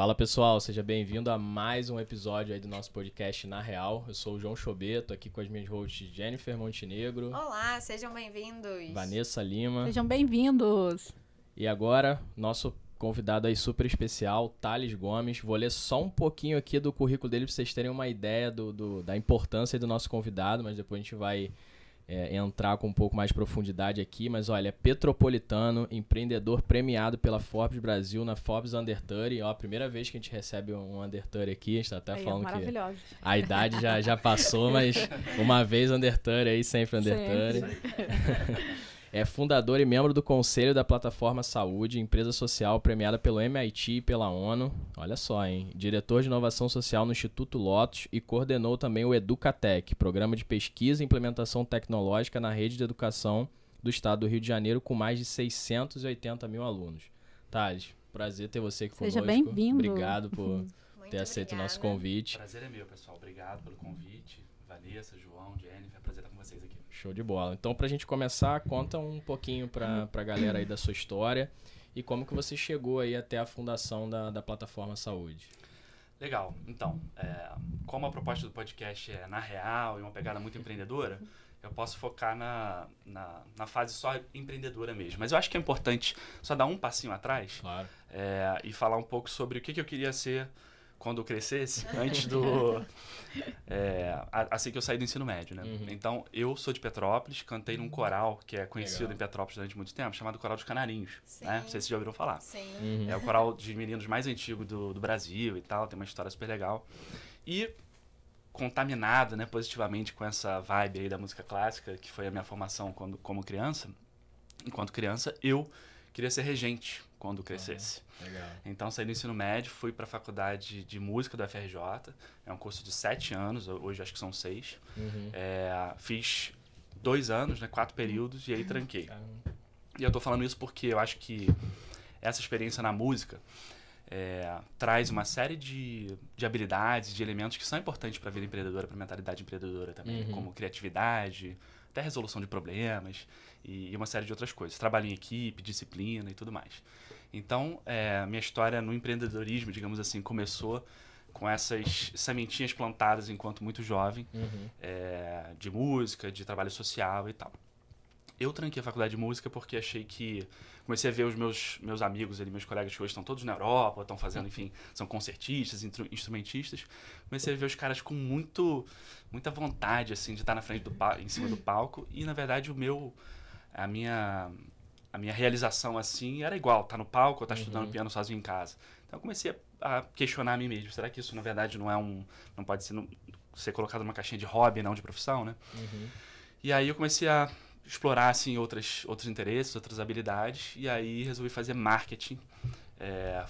Fala pessoal, seja bem-vindo a mais um episódio aí do nosso podcast Na Real. Eu sou o João Chobê, tô aqui com as minhas hosts Jennifer Montenegro. Olá, sejam bem-vindos. Vanessa Lima. Sejam bem-vindos. E agora, nosso convidado aí super especial, Thales Gomes. Vou ler só um pouquinho aqui do currículo dele pra vocês terem uma ideia da importância do nosso convidado, mas depois a gente vai entrar com um pouco mais de profundidade aqui. Mas olha, é petropolitano, empreendedor premiado pela Forbes Brasil na Forbes Under 30. Ó, a primeira vez que a gente recebe um Under 30 aqui, a gente tá até falando que a idade já passou, mas uma vez Under 30 aí, sempre Under 30. É fundador e membro do conselho da Plataforma Saúde, empresa social premiada pelo MIT e pela ONU. Olha só, hein? Diretor de inovação social no Instituto Lotus e coordenou também o Educatec, programa de pesquisa e implementação tecnológica na rede de educação do estado do Rio de Janeiro, com mais de 680 mil alunos. Thales, prazer ter você aqui conosco. Seja bem-vindo. Obrigado por ter aceito o nosso convite. Prazer é meu, pessoal. Obrigado pelo convite. Vanessa, João, Jennifer, prazer estar com vocês aqui. Show de bola. Então, pra gente começar, conta um pouquinho pra galera aí da sua história e como que você chegou aí até a fundação da Plataforma Saúde. Legal. Então, como a proposta do podcast é na real e uma pegada muito empreendedora, eu posso focar na fase só empreendedora mesmo. Mas eu acho que é importante só dar um passinho atrás, claro, e falar um pouco sobre o que eu queria ser quando eu crescesse, antes assim que eu saí do ensino médio, né? Uhum. Então, eu sou de Petrópolis, cantei num coral que é conhecido Legal. em Petrópolis durante muito tempo, chamado Coral dos Canarinhos. Sim. Né? Não sei se já ouviram falar. Sim. Uhum. É o coral de meninos mais antigo do Brasil e tal, tem uma história super legal. E contaminado, né, positivamente com essa vibe aí da música clássica, que foi a minha formação como criança, enquanto criança, eu queria ser regente quando crescesse. Legal. Então, saí do ensino médio, fui para a faculdade de música da FRJ. É um curso de 7 anos, hoje acho que são 6. Uhum. Fiz 2 anos, né, 4 períodos, e aí tranquei. Caramba. E eu tô falando isso porque eu acho que essa experiência na música traz uma série de habilidades, de elementos que são importantes para a vida empreendedora, para a mentalidade empreendedora também, Uhum. como criatividade, até resolução de problemas e uma série de outras coisas. Trabalho em equipe, disciplina e tudo mais. Então, minha história no empreendedorismo, digamos assim, começou com essas sementinhas plantadas enquanto muito jovem, Uhum. de música, de trabalho social e tal. Eu tranquei a faculdade de música porque achei que... Comecei a ver os meus amigos ali, meus colegas que hoje estão todos na Europa, estão fazendo, enfim, são concertistas, instrumentistas. Comecei a ver os caras com muita vontade, assim, de estar na frente em cima do palco. E, na verdade, a minha realização, assim, era igual. Estar no palco ou estar estudando piano sozinho em casa. Então, eu comecei a questionar a mim mesmo. Será que isso, na verdade, não pode ser colocado numa caixinha de hobby, não de profissão, né? Uhum. E aí eu comecei a explorar, assim, outros interesses, outras habilidades, e aí resolvi fazer marketing.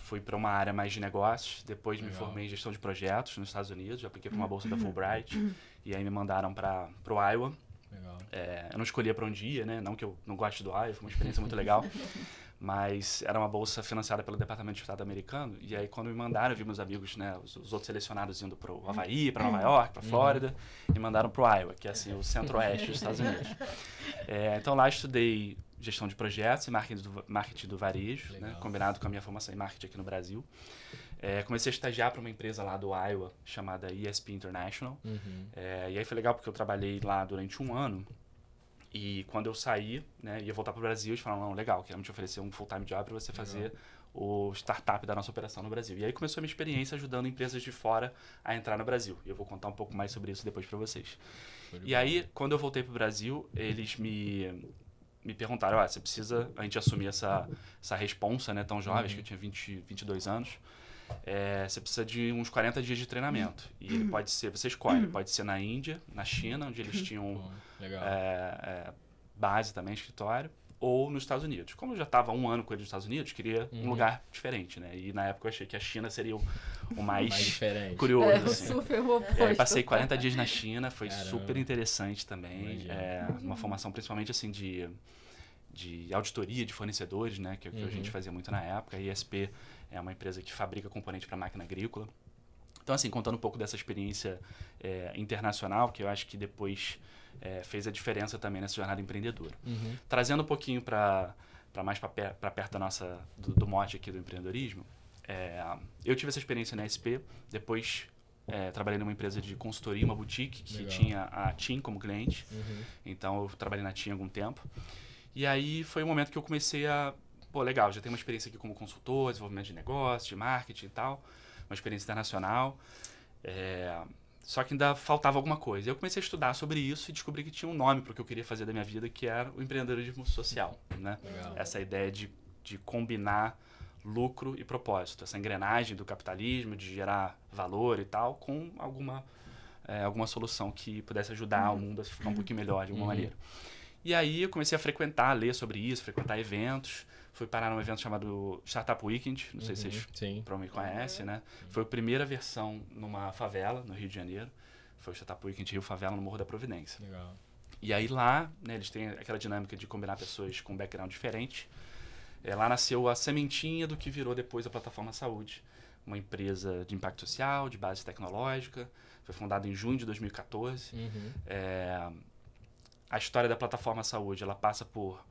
Fui para uma área mais de negócios, depois me formei em gestão de projetos nos Estados Unidos, apliquei para uma bolsa da Fulbright, e aí me mandaram para o Iowa. Legal. Eu não escolhia para onde ia, né? Não que eu não goste do Iowa, foi uma experiência muito legal, mas era uma bolsa financiada pelo Departamento de Estado americano, e aí quando me mandaram, eu vi meus amigos, né, os outros selecionados indo para o Havaí, para Nova York, para Flórida, e mandaram para o Iowa, que é assim, o centro-oeste dos Estados Unidos. Então lá estudei gestão de projetos e marketing do varejo, né, combinado com a minha formação em marketing aqui no Brasil. Comecei a estagiar para uma empresa lá do Iowa, chamada ESP International. Uhum. E aí foi legal porque eu trabalhei lá durante 1 ano. E quando eu saí, né, ia voltar para o Brasil, eles falaram, não, legal, queremos te oferecer um full-time job para você fazer o startup da nossa operação no Brasil. E aí começou a minha experiência ajudando empresas de fora a entrar no Brasil. E eu vou contar um pouco mais sobre isso depois para vocês. E aí, quando eu voltei para o Brasil, eles me perguntaram, você precisa, a gente assumir essa responsa, né, tão jovem, acho que eu tinha 22 anos, você precisa de uns 40 dias de treinamento. E ele pode ser, você escolhe, pode ser na Índia, na China, onde eles tinham base também, escritório, ou nos Estados Unidos. Como eu já estava 1 ano com ele nos Estados Unidos, queria um lugar diferente, né? E na época eu achei que a China seria o mais diferente. curioso. Assim. Super oposto. Passei 40 dias na China, foi Caramba. super interessante também. Uma formação principalmente assim de auditoria de fornecedores, né? Que a gente fazia muito na época. A ISP é uma empresa que fabrica componente para máquina agrícola. Então, assim, contando um pouco dessa experiência internacional, que eu acho que depois fez a diferença também nessa jornada empreendedora. Trazendo um pouquinho para mais para perto do mote aqui do empreendedorismo, Eu tive essa experiência na SP, depois trabalhei numa empresa de consultoria, uma boutique, que Legal. tinha a TIM como cliente. Então, eu trabalhei na TIM há algum tempo. E aí, foi um momento que eu comecei a... Pô, legal, já tenho uma experiência aqui como consultor, desenvolvimento de negócio, de marketing e tal. Uma experiência internacional. Só que ainda faltava alguma coisa. Eu comecei a estudar sobre isso e descobri que tinha um nome para o que eu queria fazer da minha vida, que era o empreendedorismo social, né? Legal. Essa ideia de combinar lucro e propósito. Essa engrenagem do capitalismo, de gerar valor e tal, com alguma solução que pudesse ajudar o mundo a ficar um pouquinho melhor de alguma maneira. E aí eu comecei a frequentar, ler sobre isso, frequentar eventos. Fui parar num evento chamado Startup Weekend, não sei se vocês Sim. provavelmente conhecem, né? Foi a primeira versão numa favela, no Rio de Janeiro. Foi o Startup Weekend Rio Favela, no Morro da Providência. Legal. E aí lá, né, eles têm aquela dinâmica de combinar pessoas com background diferente. Lá nasceu a sementinha do que virou depois a Plataforma Saúde. Uma empresa de impacto social, de base tecnológica. Foi fundada em junho de 2014. A história da Plataforma Saúde, ela passa por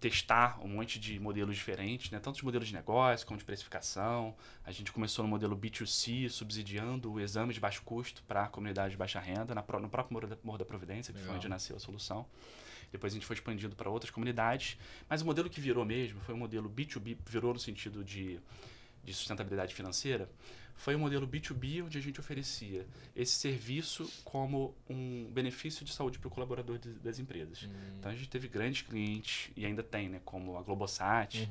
testar um monte de modelos diferentes, né? Tanto de modelos de negócio como de precificação. A gente começou no modelo B2C, subsidiando o exame de baixo custo para a comunidade de baixa renda, no próprio Morro da Providência, que foi onde nasceu a solução. Depois a gente foi expandindo para outras comunidades. Mas o modelo que virou mesmo foi o modelo B2B, virou no sentido de sustentabilidade financeira. Foi o modelo B2B, onde a gente oferecia esse serviço como um benefício de saúde para o colaborador das empresas. Então a gente teve grandes clientes, e ainda tem, né, como a Globosat,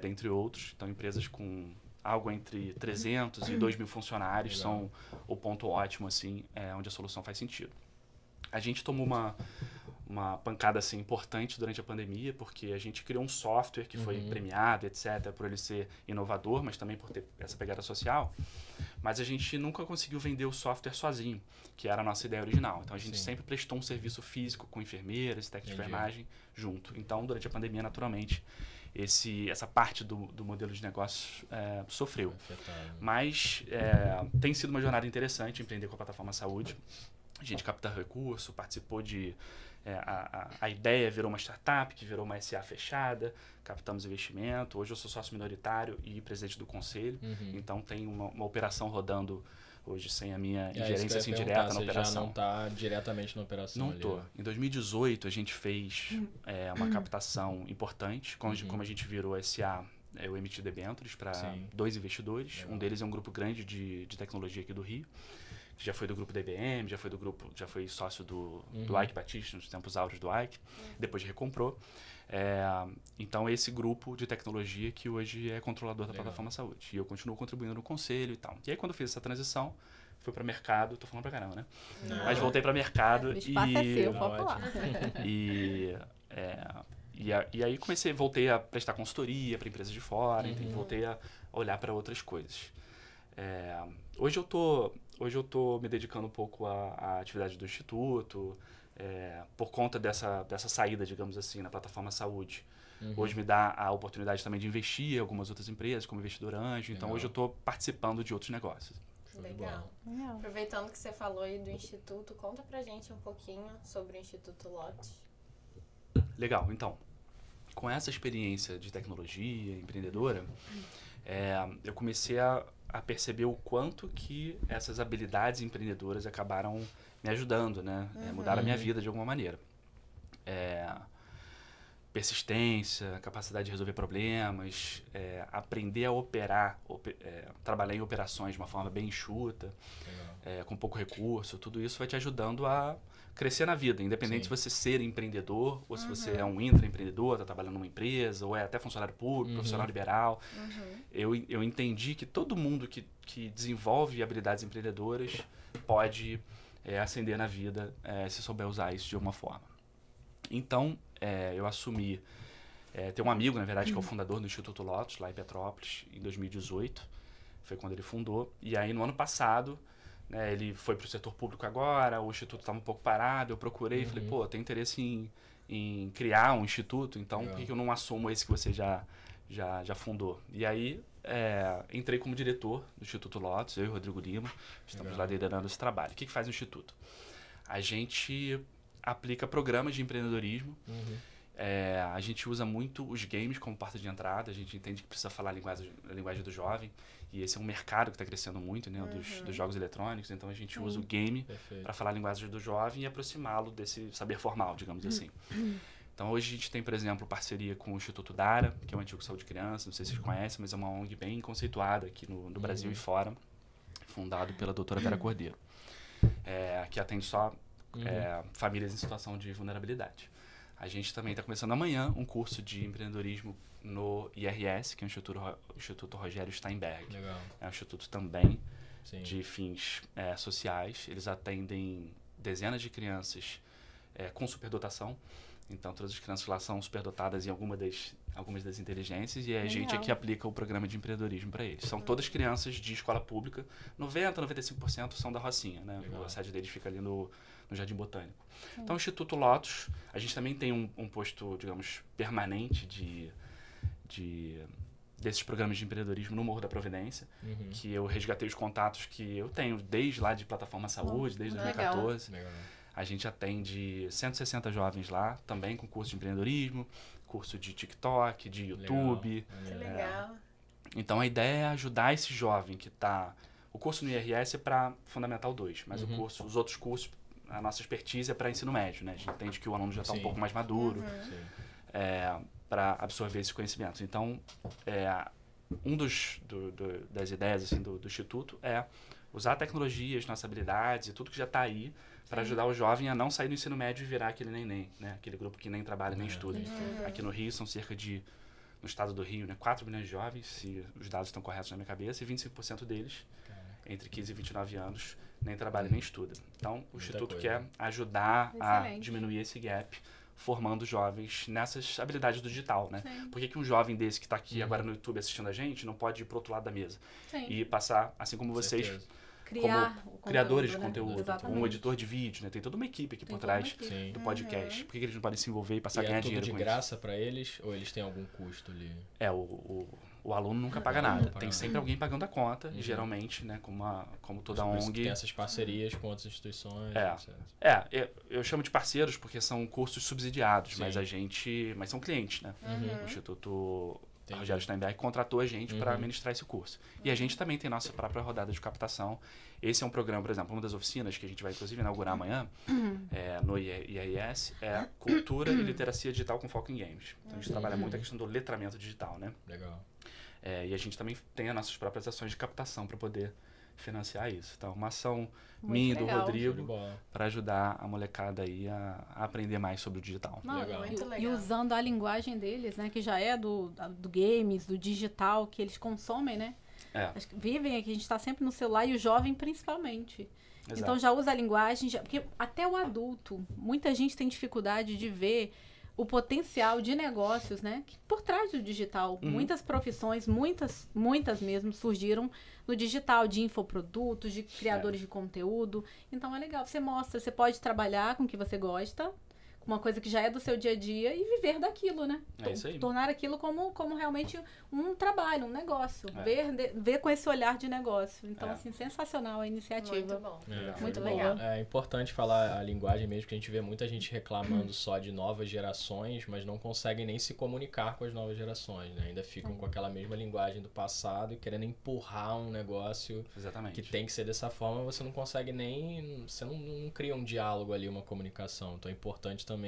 dentre outros. Então empresas com algo entre 300 e 2.000 funcionários. Legal. São o ponto ótimo, assim, onde a solução faz sentido. A gente tomou uma pancada assim, importante durante a pandemia, porque a gente criou um software que foi premiado, etc., por ele ser inovador, mas também por ter essa pegada social. Mas a gente nunca conseguiu vender o software sozinho, que era a nossa ideia original. Então a gente sempre prestou um serviço físico com enfermeiras, técnicos de enfermagem junto. Então, durante a pandemia, naturalmente, essa parte do modelo de negócio sofreu. Mas tem sido uma jornada interessante empreender com a Plataforma Saúde. A gente capta recurso, participou de... A ideia virou uma startup, que virou uma SA fechada, captamos investimento. Hoje eu sou sócio minoritário e presidente do conselho, então tem uma operação rodando hoje sem a minha ingerência assim, direta na operação. Você já não está diretamente na operação? Não estou. Em 2018 a gente fez uma captação importante, como a gente virou SA. Eu emiti debêntures para 2 investidores. Legal. Um deles é um grupo grande de tecnologia aqui do Rio, que já foi do grupo da IBM, já foi sócio do Ike Batista, nos tempos áureos do Ike, depois recomprou. Então, esse grupo de tecnologia que hoje é controlador da Plataforma Saúde. E eu continuo contribuindo no conselho e tal. E aí, quando eu fiz essa transição, fui para mercado, tô falando pra caramba, né? Não. Mas voltei para mercado O espaço é seu, pode falar. E aí voltei a prestar consultoria para empresas de fora, voltei a olhar para outras coisas. Hoje eu tô me dedicando um pouco à atividade do Instituto, por conta dessa saída, digamos assim, na Plataforma Saúde. Hoje me dá a oportunidade também de investir em algumas outras empresas, como investidor anjo. Então, hoje eu estou participando de outros negócios. Legal. Aproveitando que você falou aí do Instituto, conta pra gente um pouquinho sobre o Instituto Lotte. Legal, então, com essa experiência de tecnologia empreendedora, eu comecei a perceber o quanto que essas habilidades empreendedoras acabaram me ajudando, né? Mudaram a minha vida de alguma maneira. Persistência, capacidade de resolver problemas, aprender a operar, trabalhar em operações de uma forma bem enxuta, com pouco recurso, tudo isso vai te ajudando a crescer na vida, independente de você ser empreendedor, ou se você é um intraempreendedor, está trabalhando numa empresa, ou é até funcionário público, profissional liberal. Eu entendi que todo mundo que desenvolve habilidades empreendedoras pode ascender na vida se souber usar isso de alguma forma. Então, eu assumi... tem um amigo, na verdade, que é o fundador do Instituto Lotus, lá em Petrópolis, em 2018. Foi quando ele fundou. E aí, no ano passado... ele foi para o setor público agora, o instituto estava um pouco parado, eu procurei e falei, pô, tem interesse em criar um instituto, então por que eu não assumo esse que você já fundou? E aí, entrei como diretor do Instituto Lotus, eu e o Rodrigo Lima, estamos lá liderando esse trabalho. O que faz o Instituto? A gente aplica programas de empreendedorismo A gente usa muito os games como porta de entrada. A gente entende que precisa falar a linguagem do jovem. E esse é um mercado que está crescendo muito, né? Dos jogos eletrônicos. Então, a gente usa o game para falar a linguagem do jovem e aproximá-lo desse saber formal, digamos assim. Então, hoje a gente tem, por exemplo, parceria com o Instituto Dara, que é o Antigo Saúde Criança. Não sei se vocês conhecem, mas é uma ONG bem conceituada aqui no Brasil e fora. Fundado pela doutora Vera Cordeiro. Que atende só famílias em situação de vulnerabilidade. A gente também está começando amanhã um curso de empreendedorismo no IRS, que é o Instituto Rogério Steinberg. Legal. É um instituto também Sim. de fins sociais. Eles atendem dezenas de crianças com superdotação. Então, todas as crianças lá são superdotadas em algumas das inteligências e a gente é que aplica o programa de empreendedorismo para eles. São todas crianças de escola pública. 95% são da Rocinha, né? A sede deles fica ali no Jardim Botânico. Então, o Instituto Lotus, a gente também tem um posto, digamos, permanente desses programas de empreendedorismo no Morro da Providência, que eu resgatei os contatos que eu tenho desde lá de Plataforma Saúde, desde 2014. Legal. A gente atende 160 jovens lá, também com curso de empreendedorismo, curso de TikTok, de YouTube. Que legal. Então, a ideia é ajudar esse jovem que está... O curso no IRS é para Fundamental 2, mas os outros cursos, a nossa expertise é para ensino médio, né? A gente entende que o aluno já está um pouco mais maduro para absorver esses conhecimentos. Então, das ideias assim, do Instituto é usar tecnologias, nossas habilidades e tudo que já está aí para ajudar o jovem a não sair do ensino médio e virar aquele neném, né? Aquele grupo que nem trabalha nem estuda. Aqui no Rio são cerca de, no estado do Rio, né, 4 milhões de jovens, se os dados estão corretos na minha cabeça, e 25% deles, entre 15 e 29 anos, nem trabalha nem estuda. Então, o Instituto quer ajudar a diminuir esse gap, formando jovens nessas habilidades do digital, né? Por que um jovem desse que está aqui agora no YouTube assistindo a gente não pode ir para o outro lado da mesa? E passar, assim como vocês... como criadores de conteúdo, um editor de vídeo, né? Tem toda uma equipe aqui por trás do podcast. Por que eles não podem se envolver e passar a ganhar dinheiro com isso? É tudo de graça para eles ou eles têm algum custo ali? O aluno nunca paga nada. Tem sempre alguém pagando a conta, geralmente, né? Como toda ONG. Tem essas parcerias com outras instituições, etc. Eu chamo de parceiros porque são cursos subsidiados, mas são clientes, né? O Instituto Rogério Steinberg contratou a gente para ministrar esse curso. E a gente também tem nossa própria rodada de captação. Esse é um programa, por exemplo, uma das oficinas que a gente vai, inclusive, inaugurar amanhã no IRS é Cultura e Literacia Digital com foco em games. Então, a gente trabalha muito a questão do letramento digital, né? Legal. E a gente também tem as nossas próprias ações de captação para poder financiar isso. Então, uma ação minha e do Rodrigo para ajudar a molecada aí a aprender mais sobre o digital. E usando a linguagem deles, né, que já é do games, do digital, que eles consomem, né? Vivem aqui, a gente está sempre no celular e o jovem principalmente. Exato. Então já usa a linguagem, porque até o adulto, muita gente tem dificuldade de ver o potencial de negócios, né? Que por trás do digital, muitas profissões, muitas mesmo, surgiram no digital, de infoprodutos, de criadores de conteúdo. Então é legal, você mostra, você pode trabalhar com o que você gosta, com uma coisa que já é do seu dia a dia e viver daquilo, né? Isso aí. Tornar aquilo como realmente um trabalho, um negócio. Ver com esse olhar de negócio. Então, assim, sensacional a iniciativa. Muito bom. Muito legal. É importante falar a linguagem mesmo, porque a gente vê muita gente reclamando só de novas gerações, mas não conseguem nem se comunicar com as novas gerações, né? Ainda ficam com aquela mesma linguagem do passado e querendo empurrar um negócio que tem que ser dessa forma, você não consegue nem... Você não cria um diálogo ali, uma comunicação. Então é importante também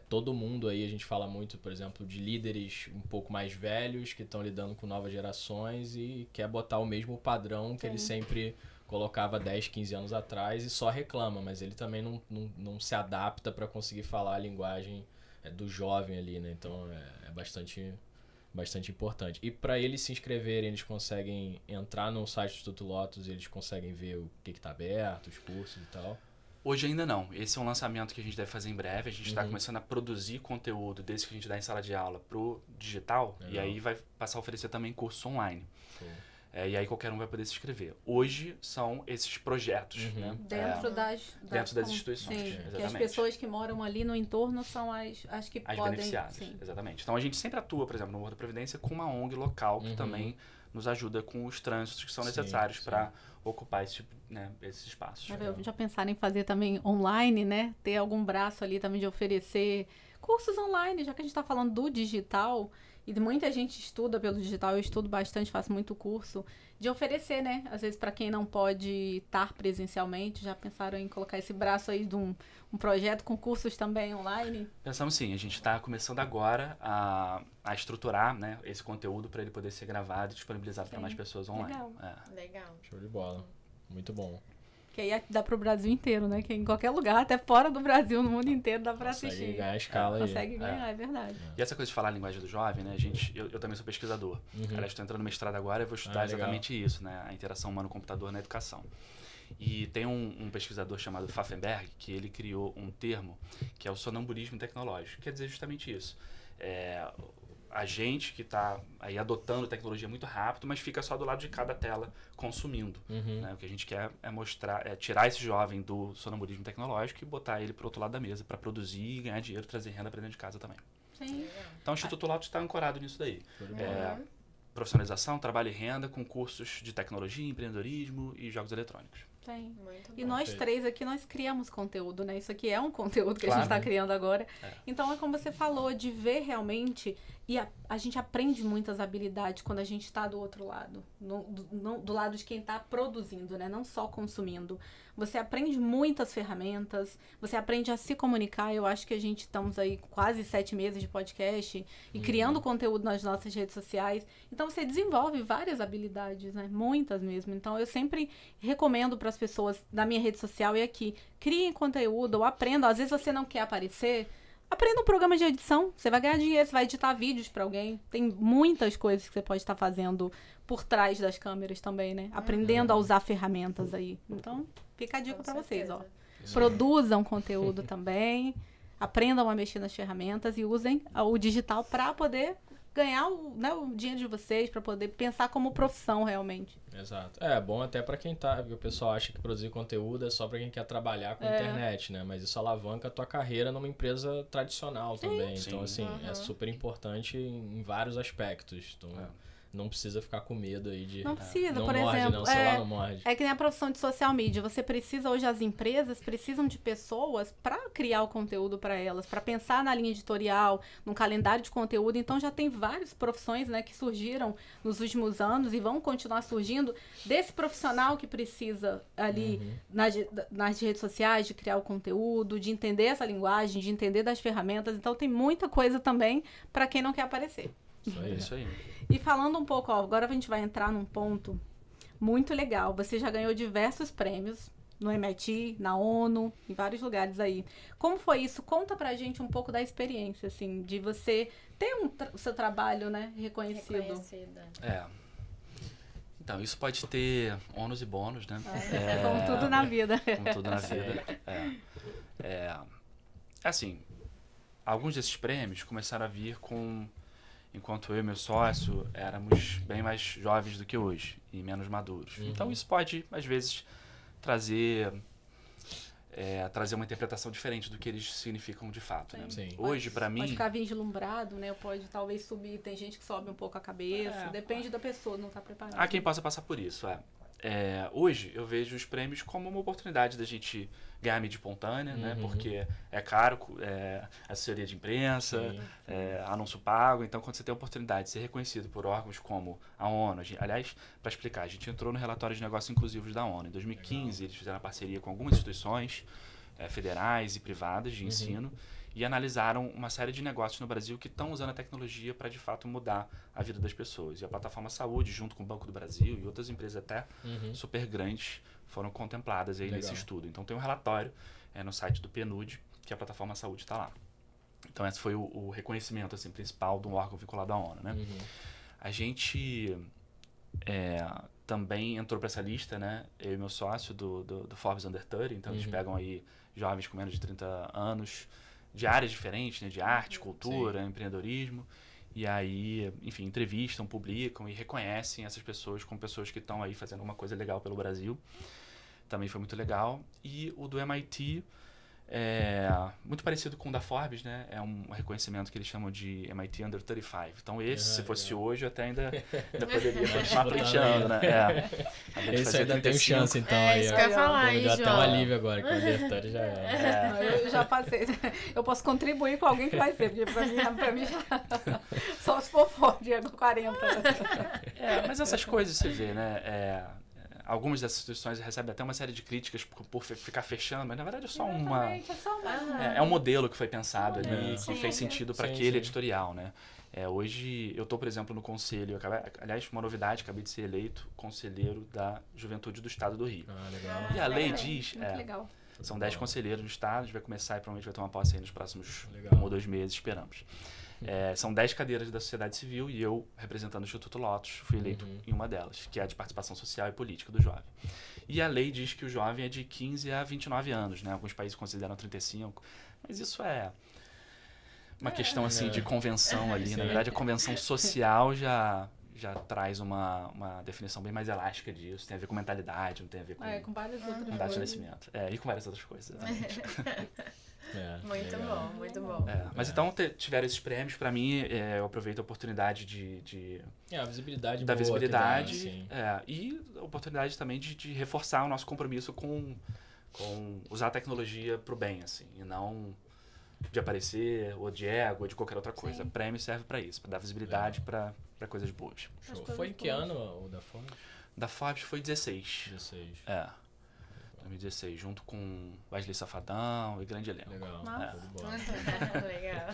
todo mundo aí, a gente fala muito, por exemplo, de líderes um pouco mais velhos que estão lidando com novas gerações e quer botar o mesmo padrão que ele sempre colocava 10, 15 anos atrás e só reclama, mas ele também não se adapta para conseguir falar a linguagem do jovem ali, né? Então é bastante importante. E para eles se inscreverem, eles conseguem entrar no site do Instituto Lotus e eles conseguem ver o que está aberto, os cursos e tal. Hoje ainda não. Esse é um lançamento que a gente deve fazer em breve. A gente está começando a produzir conteúdo desse que a gente dá em sala de aula pro digital. E aí vai passar a oferecer também cursos online. E aí qualquer um vai poder se inscrever. Hoje são esses projetos, né? Dentro das instituições. Sim, exatamente. Que as pessoas que moram ali no entorno são as que podem... As beneficiadas, exatamente. Então a gente sempre atua, por exemplo, no Morro da Previdência com uma ONG local que também nos ajuda com os trânsitos que são necessários para ocupar esses espaços. Já pensaram em fazer também online, né? Ter algum braço ali também de oferecer cursos online, já que a gente está falando do digital, e muita gente estuda pelo digital, eu estudo bastante, faço muito curso, de oferecer, né? Às vezes, para quem não pode estar presencialmente, já pensaram em colocar esse braço aí de um projeto com cursos também online? Pensamos sim, a gente está começando agora a estruturar, né, esse conteúdo para ele poder ser gravado e disponibilizado para mais pessoas online. Legal. Legal. Show de bola. Muito bom. Que aí dá pro Brasil inteiro, né? Que em qualquer lugar, até fora do Brasil, no mundo inteiro, dá pra assistir. Consegue ganhar a escala aí. Consegue ganhar, é verdade. E essa coisa de falar a linguagem do jovem, né, eu também sou pesquisador. Aliás, estou entrando no mestrado agora e vou estudar exatamente isso, né, a interação humano-computador na educação. E tem um pesquisador chamado Pfaffenberg, que ele criou um termo que é o sonambulismo tecnológico. Quer dizer justamente isso. A gente que está aí adotando tecnologia muito rápido, mas fica só do lado de cada tela consumindo. Né? O que a gente quer é tirar esse jovem do sonambulismo tecnológico e botar ele para o outro lado da mesa para produzir, ganhar dinheiro, trazer renda para dentro de casa também. Sim. Então o Instituto Lotus está ancorado nisso daí. Profissionalização, trabalho e renda com cursos de tecnologia, empreendedorismo e jogos eletrônicos. Tem. E nós três aqui, nós criamos conteúdo, né? Isso aqui é um conteúdo que a gente está criando agora. Então, é como você falou, de ver realmente... E a gente aprende muitas habilidades quando a gente está do outro lado. Do lado de quem está produzindo, né? Não só consumindo. Você aprende muitas ferramentas, você aprende a se comunicar. Eu acho que a gente estamos aí quase 7 meses de podcast e criando conteúdo nas nossas redes sociais. Então, você desenvolve várias habilidades, né? Muitas mesmo. Então, eu sempre recomendo para as pessoas da minha rede social e aqui, criem conteúdo ou aprendam. Às vezes você não quer aparecer... Aprenda um programa de edição, você vai ganhar dinheiro, você vai editar vídeos para alguém. Tem muitas coisas que você pode estar fazendo por trás das câmeras também, né? Aprendendo a usar ferramentas aí. Então, fica a dica para vocês, ó. Produzam conteúdo também, aprendam a mexer nas ferramentas e usem o digital para poder ganhar o dinheiro de vocês, para poder pensar como profissão realmente. Exato. É bom até para quem tá, porque o pessoal acha que produzir conteúdo é só para quem quer trabalhar com internet, né? Mas isso alavanca a tua carreira numa empresa tradicional também. Sim. Então, assim, é super importante em vários aspectos. Então, não precisa ficar com medo aí de... Não precisa, não por morde, exemplo. não, celular não morde. É que nem a profissão de social media. Você precisa, hoje as empresas precisam de pessoas para criar o conteúdo para elas, para pensar na linha editorial, no calendário de conteúdo. Então já tem várias profissões, né, que surgiram nos últimos anos e vão continuar surgindo desse profissional que precisa ali nas redes sociais de criar o conteúdo, de entender essa linguagem, de entender das ferramentas. Então tem muita coisa também para quem não quer aparecer. Isso aí. E falando um pouco, agora a gente vai entrar num ponto muito legal. Você já ganhou diversos prêmios no MIT, na ONU, em vários lugares aí. Como foi isso? Conta pra gente um pouco da experiência, assim, de você ter o seu trabalho, né, reconhecido. Então, isso pode ter ônus e bônus, né? Como tudo na vida. Como tudo na vida. Assim, alguns desses prêmios começaram a vir enquanto eu e meu sócio éramos bem mais jovens do que hoje e menos maduros. Então isso pode, às vezes, trazer uma interpretação diferente do que eles significam de fato. Né? Sim. Hoje, para mim... Pode ficar vislumbrado, né? Pode talvez subir. Tem gente que sobe um pouco a cabeça. Depende da pessoa, não está preparada. Há quem possa passar por isso, hoje eu vejo os prêmios como uma oportunidade da gente ganhar mídia espontânea, né? Porque é caro, assessoria de imprensa, anúncio pago. Então, quando você tem a oportunidade de ser reconhecido por órgãos como a ONU... Aliás, para explicar, a gente entrou no relatório de negócios inclusivos da ONU. Em 2015, eles fizeram uma parceria com algumas instituições federais e privadas de ensino e analisaram uma série de negócios no Brasil que estão usando a tecnologia para, de fato, mudar a vida das pessoas. E a Plataforma Saúde, junto com o Banco do Brasil e outras empresas até super grandes, foram contempladas aí nesse estudo. Então, tem um relatório no site do PNUD que a Plataforma Saúde está lá. Então, esse foi o reconhecimento assim, principal de um órgão vinculado à ONU. Né? A gente também entrou para essa lista, né? Eu e meu sócio, do Forbes Under 30. Então, eles pegam aí jovens com menos de 30 anos, de áreas diferentes, né? De arte, cultura, empreendedorismo. E aí, enfim, entrevistam, publicam e reconhecem essas pessoas como pessoas que estão aí fazendo uma coisa legal pelo Brasil. Também foi muito legal. E o do MIT Muito parecido com o da Forbes, né? É um reconhecimento que eles chamam de MIT Under 35. Então se fosse hoje, eu até ainda poderia continuar pleiteando, né? Esse ainda tem chance, então. Isso que eu ia falar, aí, João. Deu até um alívio agora, que o Under 30 já é. Eu já passei. Eu posso contribuir com alguém que vai ser, porque pra mim já... Só se for Ford, é 40. Mas essas coisas você vê, né? Algumas dessas instituições recebem até uma série de críticas por ficar fechando, mas na verdade é só é um modelo que foi pensado ali, que fez sentido para aquele editorial, né? Hoje eu estou, por exemplo, no conselho, aliás, uma novidade, acabei de ser eleito conselheiro da Juventude do Estado do Rio. Legal. E a lei diz... Legal. São 10 conselheiros do Estado, a gente vai começar e provavelmente vai tomar posse aí nos próximos 1 ou 2 meses, esperamos. São 10 cadeiras da sociedade civil e eu, representando o Instituto Lotus, fui eleito em uma delas, que é a de participação social e política do jovem. E a lei diz que o jovem é de 15 a 29 anos, né? Alguns países consideram 35, mas isso é uma questão assim de convenção ali. Na verdade, a convenção social já traz uma definição bem mais elástica disso. Tem a ver com mentalidade, não tem a ver com várias outras data de nascimento. E com várias outras coisas. Muito bom, muito bom. Mas então tiveram esses prêmios, para mim, eu aproveito a oportunidade a visibilidade da boa visibilidade e a oportunidade também de reforçar o nosso compromisso com usar a tecnologia para o bem, assim, e não de aparecer, ou de ego, ou de qualquer outra coisa. Sim. Prêmio serve para isso, para dar visibilidade para coisas boas. Show. Foi em que ano o da Forbes? Da Forbes foi 16. 2016, junto com Wesley Safadão e grande elenco. Legal. Legal.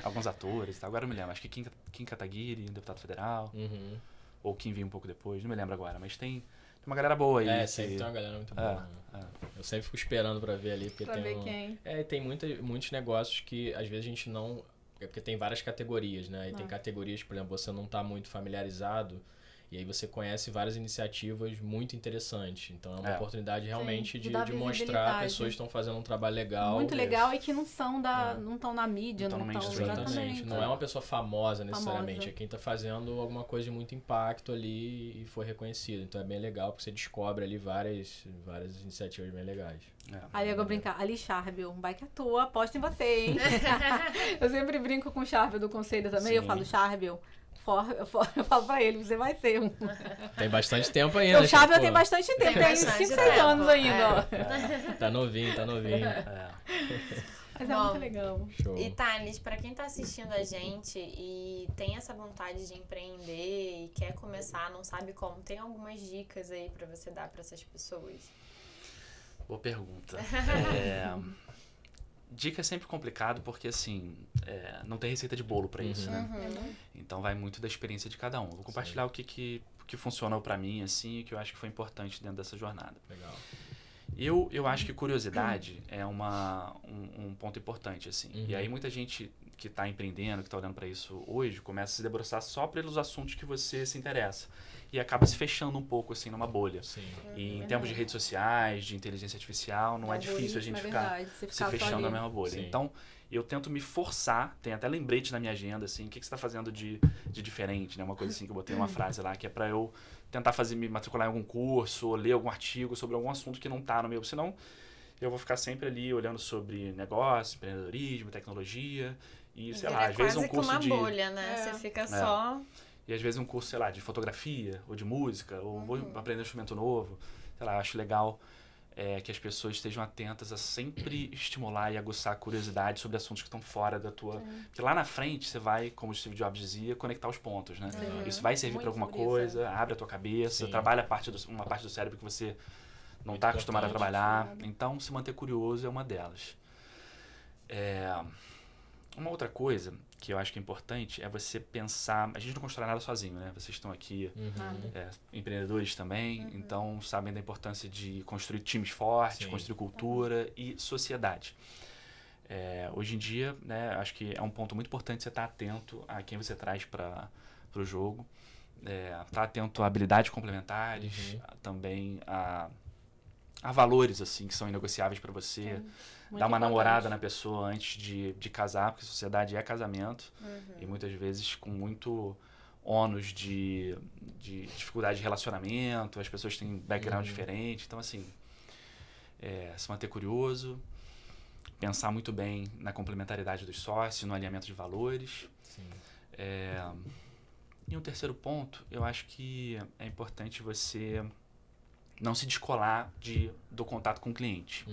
Alguns atores, tá? Agora eu me lembro, acho que Kim Kataguiri, deputado federal, ou Kim veio um pouco depois, não me lembro agora, mas tem uma galera boa aí. Sempre tem uma galera muito boa. Eu sempre fico esperando pra ver ali, porque tem muitos negócios que às vezes a gente não... Porque tem várias categorias, né? E tem categorias, por exemplo, você não tá muito familiarizado, e aí você conhece várias iniciativas muito interessantes. Então é uma oportunidade realmente de mostrar pessoas que estão fazendo um trabalho legal. Muito legal e que não são não estão na mídia, não estão exatamente. Não é uma pessoa famosa necessariamente, é quem está fazendo alguma coisa de muito impacto ali e foi reconhecido. Então é bem legal porque você descobre ali várias iniciativas bem legais. Ali eu vou brincar, Ali Charbel, um bike à toa, aposto em você, hein? Eu sempre brinco com o Charbel do conselho também, eu falo, Charbel, eu falo pra ele, você vai ser um. Tem bastante tempo ainda. O Charbel tem bastante tempo, tem 5, 6 anos ainda. Tá novinho. Mas é muito legal. Show. E Thales, pra quem tá assistindo a gente e tem essa vontade de empreender e quer começar, não sabe como, tem algumas dicas aí pra você dar pra essas pessoas? Boa pergunta. Dica é sempre complicado porque, assim, não tem receita de bolo pra isso, né? Então vai muito da experiência de cada um. Vou compartilhar o que funcionou pra mim, assim, e que eu acho que foi importante dentro dessa jornada. Legal. Eu acho que curiosidade é um ponto importante, assim. E aí muita gente que está empreendendo, que está olhando para isso hoje, começa a se debruçar só pelos assuntos que você se interessa. E acaba se fechando um pouco, assim, numa bolha. Sim. E em termos de redes sociais, de inteligência artificial, não é difícil a gente ficar se fechando na mesma bolha. Sim. Então, eu tento me forçar, tem até lembrete na minha agenda, assim, o que você está fazendo de diferente, né? Uma coisa assim que eu botei uma frase lá, que é para eu tentar me matricular em algum curso, ou ler algum artigo sobre algum assunto que não está no meu, senão eu vou ficar sempre ali olhando sobre negócio, empreendedorismo, tecnologia, e sei lá, às vezes um curso de... quase uma bolha, né? Você fica só... E às vezes um curso, sei lá, de fotografia, ou de música, ou vou aprender um instrumento novo, sei lá, acho legal que as pessoas estejam atentas a sempre estimular e aguçar a curiosidade sobre assuntos que estão fora da tua... Porque lá na frente você vai, como o Steve Jobs dizia, conectar os pontos, né? Isso vai servir para alguma coisa, abre a tua cabeça, trabalha uma parte do cérebro que você não está acostumado a trabalhar. Então, se manter curioso é uma delas. Uma outra coisa que eu acho que é importante é você pensar... A gente não constrói nada sozinho, né? Vocês estão aqui, empreendedores também, então sabem da importância de construir times fortes, construir cultura e sociedade. Hoje em dia, né, acho que é um ponto muito importante você estar atento a quem você traz para o jogo, estar atento a habilidades complementares, também a valores assim que são inegociáveis para você. Dar uma namorada na pessoa antes de casar, porque a sociedade é casamento. E muitas vezes com muito ônus de dificuldade de relacionamento, as pessoas têm background diferente. Então, assim, se manter curioso, pensar muito bem na complementaridade dos sócios, no alinhamento de valores. Sim. E um terceiro ponto, eu acho que é importante você não se descolar do contato com o cliente.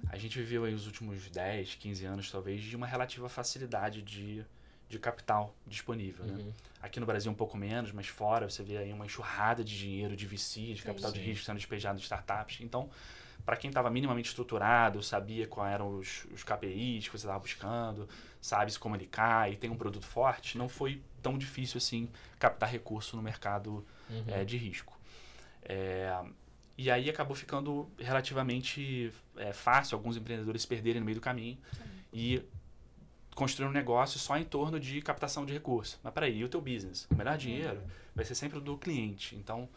A gente viveu aí os últimos 10, 15 anos, talvez, de uma relativa facilidade de capital disponível. Né? Aqui no Brasil um pouco menos, mas fora você vê aí uma enxurrada de dinheiro, de VC, de capital de risco sendo despejado em startups. Então, para quem estava minimamente estruturado, sabia quais eram os KPIs que você estava buscando, sabe se comunicar e tem um produto forte, não foi tão difícil assim captar recurso no mercado de risco. E aí acabou ficando relativamente fácil alguns empreendedores se perderem no meio do caminho e construir um negócio só em torno de captação de recursos. Mas peraí, e o teu business? O melhor dinheiro vai ser sempre o do cliente. Então,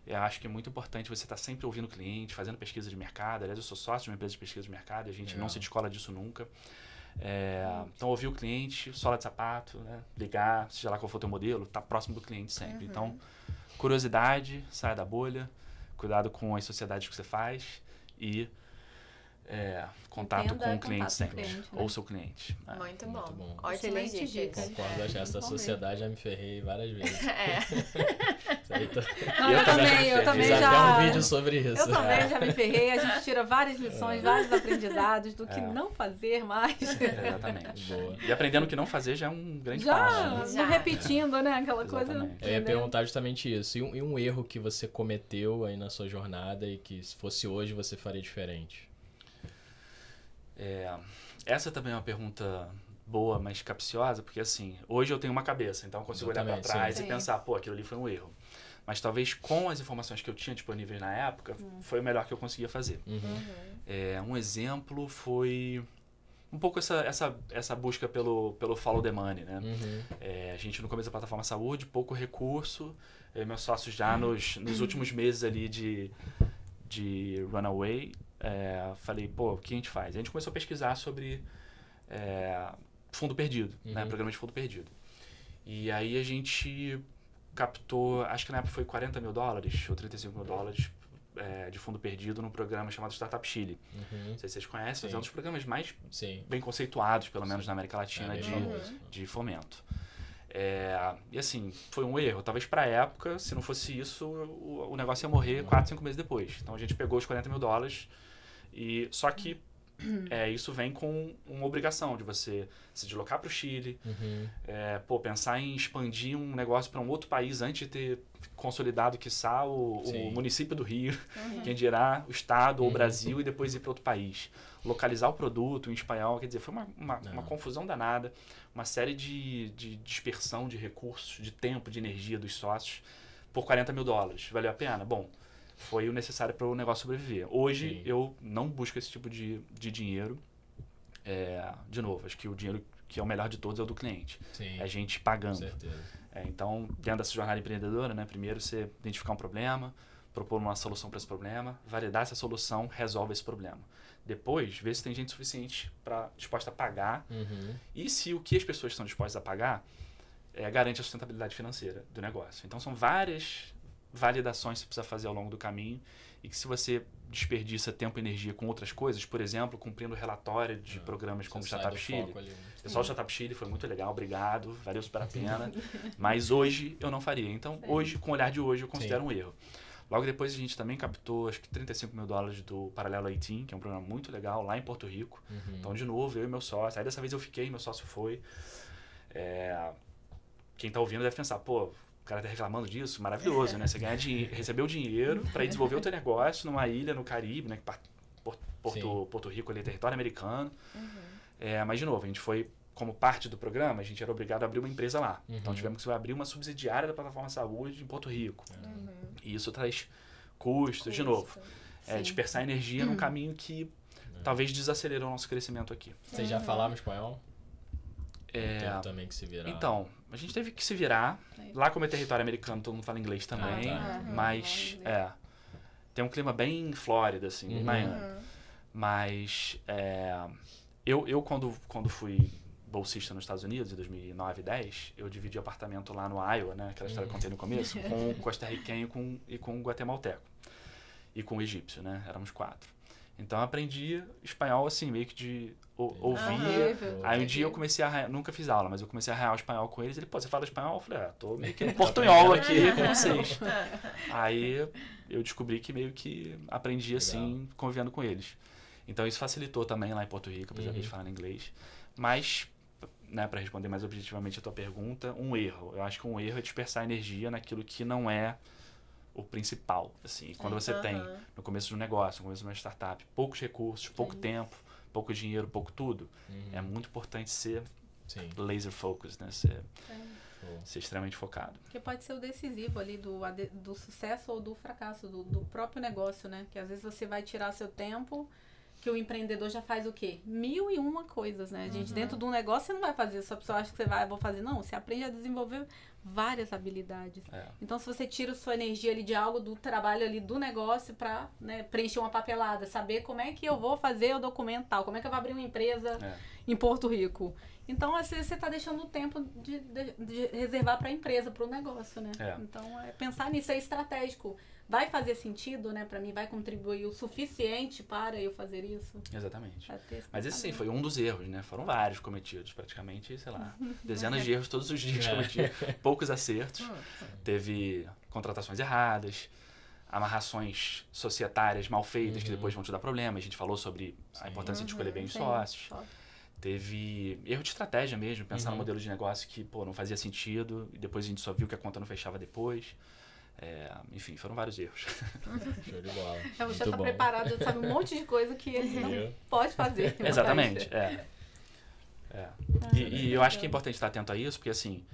eu acho que é muito importante você estar sempre ouvindo o cliente, fazendo pesquisa de mercado. Aliás, eu sou sócio de uma empresa de pesquisa de mercado e a gente não se descola disso nunca. Então, ouvir o cliente, sola de sapato, né? Ligar, seja lá qual for o teu modelo, tá próximo do cliente sempre. Então, curiosidade, saia da bolha, cuidado com as sociedades que você faz e contato com o cliente sempre. Ou seu cliente. Muito bom. Muito bom. Ótimas dicas. Concordo, essa sociedade já me ferrei várias vezes. Eu também fiz já. até um vídeo sobre isso. Eu também já me ferrei. A gente tira várias lições, vários aprendizados do que não fazer mais. Exatamente. Boa. E aprendendo o que não fazer já é um grande Já, passo. não repetindo, né? Aquela Exatamente. coisa. Eu ia perguntar justamente isso. E um erro que você cometeu aí na sua jornada e que se fosse hoje você faria diferente? Essa também é uma pergunta boa, mas capciosa, porque assim, hoje eu tenho uma cabeça, então eu consigo olhar para trás e pensar, pô, aquilo ali foi um erro. Mas talvez com as informações que eu tinha disponíveis na época, foi o melhor que eu conseguia fazer. Um exemplo foi um pouco essa busca pelo follow the money, né? A gente no começo da plataforma saúde, pouco recurso, meus sócios já nos últimos meses ali de runaway, falei, pô, o que a gente faz? A gente começou a pesquisar sobre fundo perdido, né? Programa de fundo perdido. E aí a gente captou, acho que na época foi $40 mil ou $35 mil de fundo perdido num programa chamado Startup Chile. Não sei se vocês conhecem, mas é um dos programas mais bem conceituados, pelo menos na América Latina, de fomento. E assim, foi um erro. Talvez para a época, se não fosse isso, o negócio ia morrer 4, 5 meses depois. Então a gente pegou os $40 mil e só que isso vem com uma obrigação de você se deslocar para o Chile, pensar em expandir um negócio para um outro país antes de ter consolidado, quiçá, o município do Rio, quem dirá o estado ou o Brasil, e depois ir para outro país. Localizar o produto em espanhol, quer dizer, foi uma confusão danada, uma série de dispersão de recursos, de tempo, de energia dos sócios por $40 mil. Valeu a pena? Bom, foi o necessário para o negócio sobreviver. Hoje, eu não busco esse tipo de dinheiro. De novo, acho que o dinheiro que é o melhor de todos é o do cliente. É a gente pagando. Com certeza. Então, dentro dessa jornada empreendedora, né, primeiro você identificar um problema, propor uma solução para esse problema, validar se a solução resolve esse problema. Depois, ver se tem gente suficiente disposta a pagar e se o que as pessoas estão dispostas a pagar garante a sustentabilidade financeira do negócio. Então, são várias validações que você precisa fazer ao longo do caminho e que se você desperdiça tempo e energia com outras coisas, por exemplo, cumprindo relatório de programas como o Startup Chile. O pessoal do Startup Chile foi muito legal, obrigado, valeu super a pena, mas hoje eu não faria. Então, hoje, com o olhar de hoje, eu considero um erro. Logo depois a gente também captou, acho que $35 mil do Paralelo 18, que é um programa muito legal, lá em Porto Rico. Então, de novo, eu e meu sócio. Aí dessa vez eu fiquei, meu sócio foi. Quem tá ouvindo deve pensar, pô, o cara tá reclamando disso, maravilhoso, né? Você ganhar dinheiro, receber o dinheiro para ir desenvolver o teu negócio numa ilha no Caribe, né? Porto Rico ali é território americano. Mas, de novo, a gente foi, como parte do programa, a gente era obrigado a abrir uma empresa lá. Então, tivemos que abrir uma subsidiária da plataforma saúde em Porto Rico. E isso traz custos, de novo. Dispersar energia num caminho que talvez desacelere o nosso crescimento aqui. Vocês já falavam espanhol? Teve também que se virar. Então, a gente teve que se virar. Lá, como é território americano, todo mundo fala inglês também. Mas, tem um clima bem Flórida, assim, em Miami. Mas, eu quando fui bolsista nos Estados Unidos, em 2009 e 2010, eu dividi apartamento lá no Iowa, né? Aquela história que eu contei no começo, com o costarriquenho e com o guatemalteco. E com o egípcio, né? Éramos 4. Então eu aprendi espanhol assim, meio que de ouvir. Aí um dia eu comecei a arranhar, nunca fiz aula, mas eu comecei a arranhar o espanhol com eles. Ele, pô, você fala espanhol? Eu falei, tô meio que no portunhol aqui com vocês. Aí eu descobri que meio que aprendi assim, convivendo com eles. Então isso facilitou também lá em Porto Rico, apesar de eles falarem inglês. Mas, né, para responder mais objetivamente a tua pergunta, um erro. Eu acho que um erro é dispersar energia naquilo que não é o principal, assim. Quando você tem, no começo de um negócio, no começo de uma startup, poucos recursos, pouco tempo, pouco dinheiro, pouco tudo, é muito importante ser laser focused, né? Ser extremamente focado. Porque pode ser o decisivo ali do sucesso ou do fracasso do próprio negócio, né? Que às vezes você vai tirar seu tempo, que o empreendedor já faz o quê? 1001 coisas, né? A gente, dentro de um negócio, você não vai fazer, só a pessoa acha que você vou fazer. Não, você aprende a desenvolver várias habilidades. Então, se você tira a sua energia ali de algo, do trabalho ali do negócio para, né, preencher uma papelada, saber como é que eu vou fazer o documento tal, como é que eu vou abrir uma empresa em Porto Rico. Então, às vezes, você está deixando o tempo de reservar para a empresa, para o negócio, né? Então, pensar nisso é estratégico. Vai fazer sentido, né, para mim? Vai contribuir o suficiente para eu fazer isso? Exatamente. Mas esse sim, foi um dos erros, né? Foram vários cometidos, praticamente, sei lá, dezenas de erros todos os dias cometidos, poucos acertos. Teve contratações erradas, amarrações societárias mal feitas que depois vão te dar problema. A gente falou sobre a importância de escolher bem os sócios. Teve erro de estratégia mesmo, pensar no modelo de negócio que, não fazia sentido e depois a gente só viu que a conta não fechava depois. Enfim, foram vários erros. Show de bola. Você está preparado, sabe um monte de coisa que ele não pode fazer. Exatamente, E eu acho que é importante estar atento a isso, porque assim,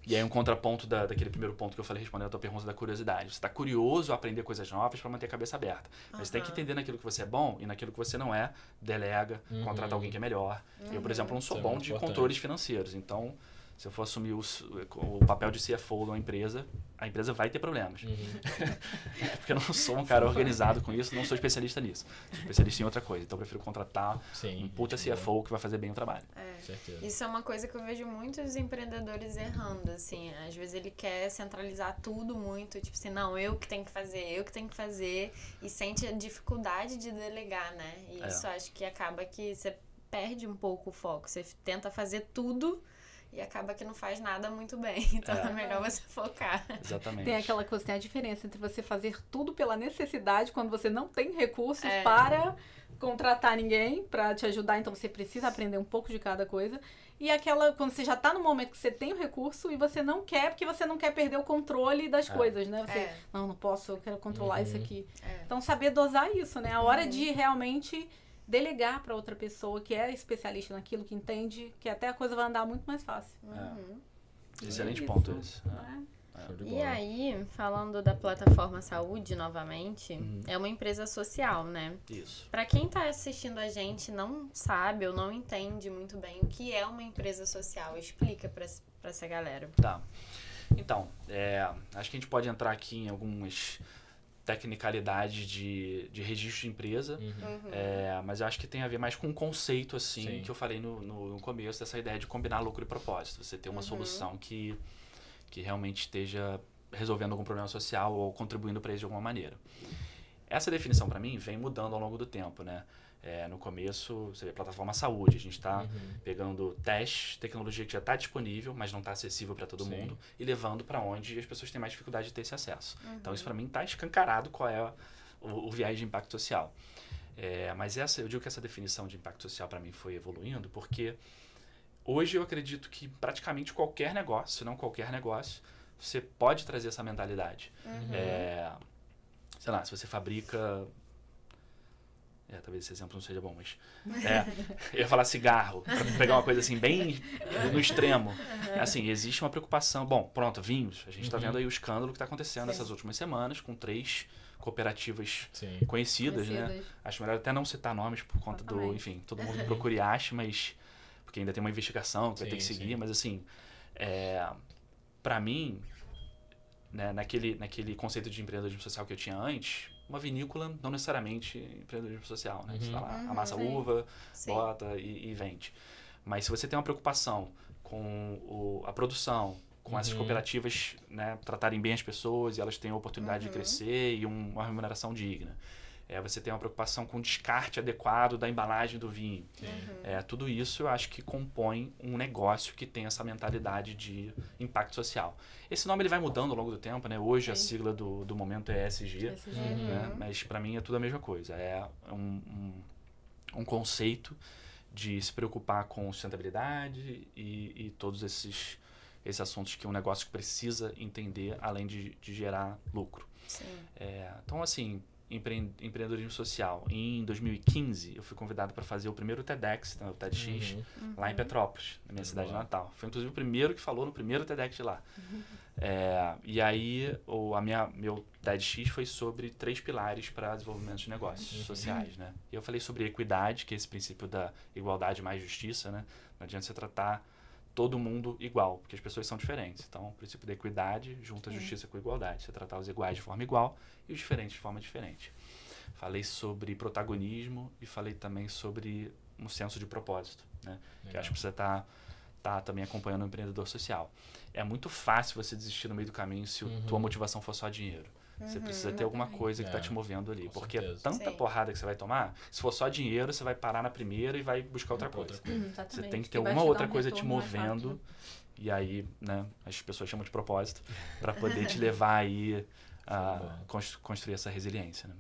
e aí um contraponto daquele primeiro ponto que eu falei respondendo a tua pergunta da curiosidade. Você está curioso a aprender coisas novas para manter a cabeça aberta. Mas você tem que entender naquilo que você é bom e naquilo que você não é, delega, contrata alguém que é melhor. Eu, por exemplo, não sou bom de controles financeiros, então se eu for assumir o papel de CFO de uma empresa, a empresa vai ter problemas. Porque eu não sou um cara organizado com isso, não sou especialista nisso. Sou especialista em outra coisa. Então eu prefiro contratar um puta CFO que vai fazer bem o trabalho. Isso é uma coisa que eu vejo muitos empreendedores errando, assim. Às vezes ele quer centralizar tudo muito, tipo assim, não, eu que tenho que fazer, e sente a dificuldade de delegar, né? E isso acho que acaba que você perde um pouco o foco. Você tenta fazer tudo e acaba que não faz nada muito bem. Então é melhor você focar. Exatamente. Tem aquela coisa, tem a diferença entre você fazer tudo pela necessidade, quando você não tem recursos para contratar ninguém para te ajudar, então você precisa aprender um pouco de cada coisa. E aquela, quando você já está no momento que você tem o recurso e você não quer, porque você não quer perder o controle das coisas, né? Você, não posso, eu quero controlar isso aqui. Então, saber dosar isso, né? A hora de realmente delegar para outra pessoa que é especialista naquilo, que entende, que até a coisa vai andar muito mais fácil. Excelente ponto esse. E aí, falando da plataforma Saúde novamente, é uma empresa social, né? Isso. Para quem tá assistindo a gente não sabe ou não entende muito bem o que é uma empresa social, explica para essa galera. Tá. Então, acho que a gente pode entrar aqui em algumas tecnicalidades de registro de empresa, mas eu acho que tem a ver mais com um conceito, assim, que eu falei no começo, dessa ideia de combinar lucro e propósito. Você ter uma solução que realmente esteja resolvendo algum problema social ou contribuindo para isso de alguma maneira. Essa definição, para mim, vem mudando ao longo do tempo, né? No começo, você vê a plataforma saúde, a gente está pegando testes, tecnologia que já está disponível, mas não está acessível para todo mundo, e levando para onde as pessoas têm mais dificuldade de ter esse acesso. Então, isso para mim está escancarado qual é o viés de impacto social. Mas eu digo que essa definição de impacto social para mim foi evoluindo, porque hoje eu acredito que praticamente qualquer negócio, se não qualquer negócio, você pode trazer essa mentalidade. Sei lá, se você fabrica... talvez esse exemplo não seja bom, mas... eu ia falar cigarro, para pegar uma coisa assim, bem no extremo. Assim, existe uma preocupação... Bom, pronto, vinhos. A gente está vendo aí o escândalo que está acontecendo nessas últimas semanas, com 3 cooperativas conhecidas, né? Acho melhor até não citar nomes por conta do... Enfim, todo mundo procure e ache, mas... Porque ainda tem uma investigação que vai ter que seguir, mas assim... para mim, né, naquele conceito de empreendedorismo social que eu tinha antes... Uma vinícola não necessariamente empreendedorismo social, né? Você vai lá, amassa uva, bota e vende. Mas se você tem uma preocupação com a produção, com essas cooperativas, né, tratarem bem as pessoas e elas têm a oportunidade de crescer e uma remuneração digna, Você tem uma preocupação com o descarte adequado da embalagem do vinho. Tudo isso eu acho que compõe um negócio que tem essa mentalidade de impacto social. Esse nome ele vai mudando ao longo do tempo, né? Hoje a sigla do momento é ESG, né? Mas para mim é tudo a mesma coisa. É um conceito de se preocupar com sustentabilidade e todos esses assuntos que um negócio precisa entender além de gerar lucro. Então, assim, empreendedorismo social. Em 2015, eu fui convidado para fazer o primeiro TEDx, né, o TEDx, lá em Petrópolis, na minha cidade natal. Foi, inclusive, o primeiro que falou no primeiro TEDx de lá. E aí, meu TEDx foi sobre 3 pilares para desenvolvimento de negócios sociais, né? E eu falei sobre equidade, que é esse princípio da igualdade mais justiça, né? Não adianta você tratar todo mundo igual, porque as pessoas são diferentes. Então, o princípio da equidade junta a justiça com a igualdade. Você tratar os iguais de forma igual e os diferentes de forma diferente. Falei sobre protagonismo e falei também sobre um senso de propósito, né? Que eu acho que você tá também acompanhando o empreendedor social. É muito fácil você desistir no meio do caminho se a tua motivação for só dinheiro. Você precisa ter alguma coisa que está te movendo ali. Porque tanta porrada que você vai tomar, se for só dinheiro, você vai parar na primeira e vai buscar outra coisa. Você tem que ter alguma outra coisa te movendo. E aí, né, as pessoas chamam de propósito, para poder te levar aí a construir essa resiliência. Né?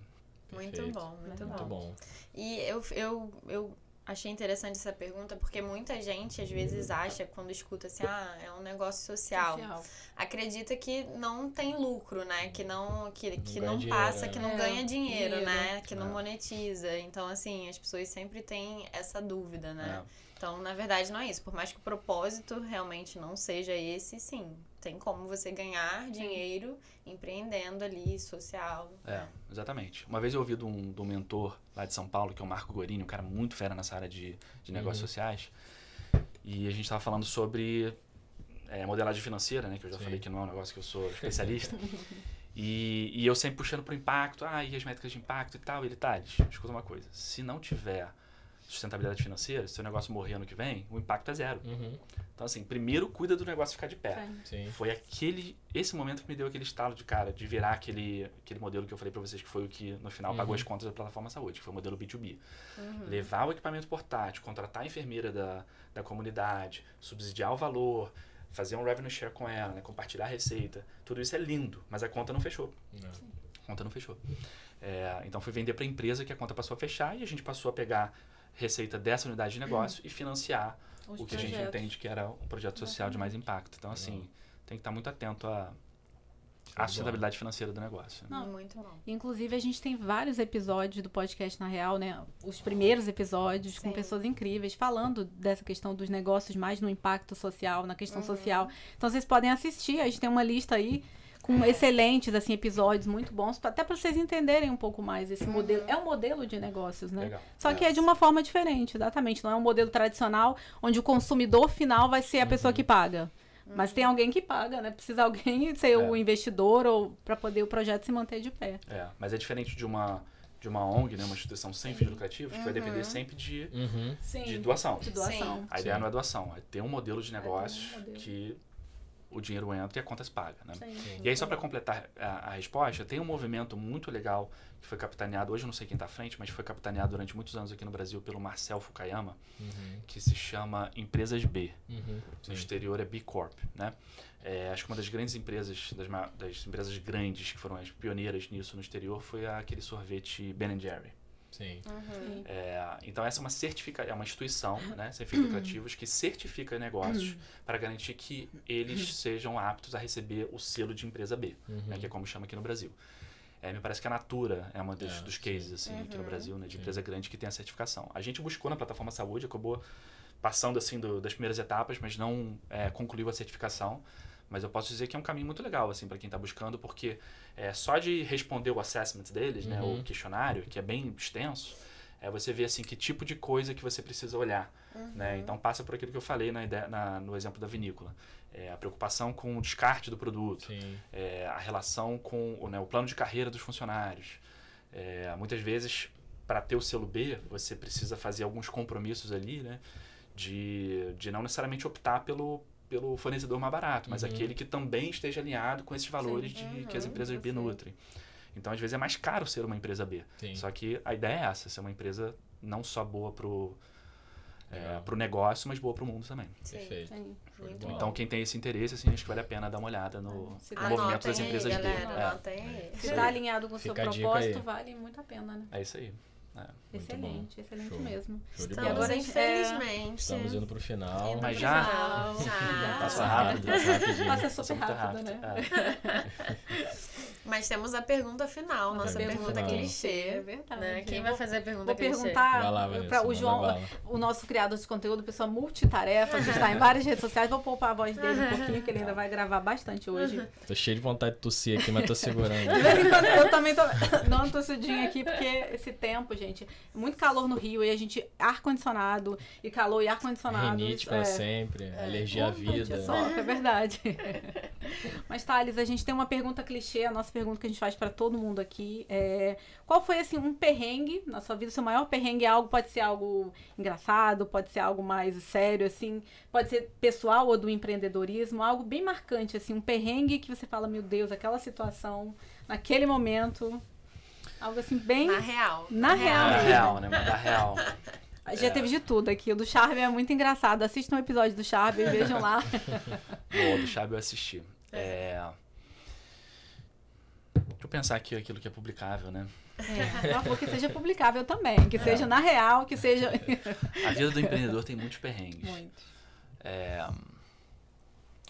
Muito bom, muito bom. E eu achei interessante essa pergunta, porque muita gente, às vezes, acha, quando escuta assim, é um negócio social. Acredita que não tem lucro, né? Que não passa, que não ganha dinheiro, né? Que não monetiza. Então, assim, as pessoas sempre têm essa dúvida, né? Então, na verdade, não é isso. Por mais que o propósito realmente não seja esse, sim. Tem como você ganhar dinheiro empreendendo ali, social. Exatamente. Uma vez eu ouvi de um mentor lá de São Paulo, que é o Marco Gorini, um cara muito fera nessa área de negócios sociais. E a gente estava falando sobre modelagem financeira, né? Que eu já falei que não é um negócio que eu sou especialista. E eu sempre puxando pro impacto, e as métricas de impacto e tal. E ele, Thales, escuta uma coisa. Se não tiver sustentabilidade financeira, se o negócio morrer ano que vem, o impacto é 0. Então, assim, primeiro cuida do negócio ficar de pé. Foi esse momento que me deu aquele estalo de virar aquele modelo que eu falei pra vocês, que foi o que no final pagou as contas da plataforma saúde, que foi o modelo B2B. Levar o equipamento portátil, contratar a enfermeira da comunidade, subsidiar o valor, fazer um revenue share com ela, né, compartilhar a receita. Tudo isso é lindo, mas a conta não fechou. A conta não fechou. Então, fui vender pra empresa que a conta passou a fechar e a gente passou a pegar receita dessa unidade de negócio e financiar o que a gente entende que era um projeto social de mais impacto. Então, assim, tem que estar muito atento à sustentabilidade financeira do negócio. Não, muito bom. Inclusive, a gente tem vários episódios do podcast Na Real, né? Os primeiros episódios com pessoas incríveis falando dessa questão dos negócios mais no impacto social, na questão social. Então, vocês podem assistir. A gente tem uma lista aí com excelentes, assim, episódios muito bons, até para vocês entenderem um pouco mais esse modelo. É um modelo de negócios, né? Legal. Só que é de uma forma diferente, exatamente. Não é um modelo tradicional, onde o consumidor final vai ser a pessoa que paga. Mas tem alguém que paga, né? Precisa alguém ser o investidor ou para poder o projeto se manter de pé. Mas é diferente de uma ONG, né? Uma instituição sem fins lucrativos, que vai depender sempre de doação. De doação. A ideia não é doação, é ter um modelo de negócio que o dinheiro entra e a conta se paga, né? E aí, só para completar a resposta, tem um movimento muito legal que foi capitaneado, hoje eu não sei quem está à frente, mas foi capitaneado durante muitos anos aqui no Brasil pelo Marcel Fukuyama, que se chama Empresas B. No exterior é B Corp, né? Acho que uma das grandes empresas, das empresas grandes que foram as pioneiras nisso no exterior foi aquele sorvete Ben & Jerry. Então essa é uma instituição, né, sem fins lucrativos, que certifica negócios para garantir que eles sejam aptos a receber o selo de empresa B, né, que é como chama aqui no Brasil. Me parece que a Natura é uma dos cases assim, aqui no Brasil, né, de empresa grande que tem a certificação. A gente buscou na plataforma saúde, acabou passando assim das primeiras etapas, mas não concluiu a certificação. Mas eu posso dizer que é um caminho muito legal assim, para quem está buscando, porque só de responder o assessment deles, né, o questionário, que é bem extenso, você vê assim, que tipo de coisa que você precisa olhar. Né? Então passa por aquilo que eu falei no exemplo da vinícola. A preocupação com o descarte do produto, a relação com o plano de carreira dos funcionários. Muitas vezes, para ter o selo B, você precisa fazer alguns compromissos ali, né, de não necessariamente optar pelo fornecedor mais barato, mas aquele que também esteja alinhado com esses valores que as empresas B nutrem. Então, às vezes, é mais caro ser uma empresa B. Sim. Só que a ideia é essa, ser uma empresa não só boa pro negócio, mas boa pro mundo também. Sim. Perfeito. Sim. Muito Então, quem tem esse interesse, assim, acho que vale a pena dar uma olhada no movimento das empresas B. Anotem aí. Se está alinhado com o seu Fica a dica propósito, aí. vale muito a pena, né? É isso aí. Excelente, excelente Show. mesmo. Show de Estamos, bola. agora, infelizmente. Estamos indo pro final. indo Mas pro já? final. Já. Passa rápido. rapidinho. Passa super muito rápido, né? Mas temos a pergunta final, nossa pergunta pergunta final. clichê. É verdade. Né? Quem Eu vai vou- fazer a pergunta Vou clichê? perguntar Vai lá, Vanessa, para o manda João, bala. o nosso criador de conteúdo, pessoa multitarefa, que está em várias redes sociais. Vou poupar a voz dele um pouquinho, que ele ainda vai gravar bastante hoje. Tô cheio de vontade de tossir aqui, mas tô segurando. De vez em quando eu também tô dando uma tossidinha aqui, porque esse tempo, gente, muito calor no Rio, e a gente, ar-condicionado, e calor e ar-condicionado. Rinite pra sempre, alergia à vida. Só, é verdade. Mas, Thales, a gente tem uma pergunta clichê, a nossa pergunta que a gente faz pra todo mundo aqui. Qual foi, assim, um perrengue na sua vida? O seu maior perrengue é algo, pode ser algo engraçado, pode ser algo mais sério, assim, pode ser pessoal ou do empreendedorismo, algo bem marcante, assim, um perrengue que você fala, meu Deus, aquela situação, naquele momento, algo assim, bem... Na real. Na real. Da real, né? Da real. Já teve de tudo aqui. O do Charme é muito engraçado. Assistam um episódio do Charme e vejam lá. Boa, do Chab eu assisti. Deixa eu pensar aqui aquilo que é publicável, né? Por favor, que seja publicável também. Que seja na real, que seja... A vida do empreendedor tem muitos perrengues. Muito.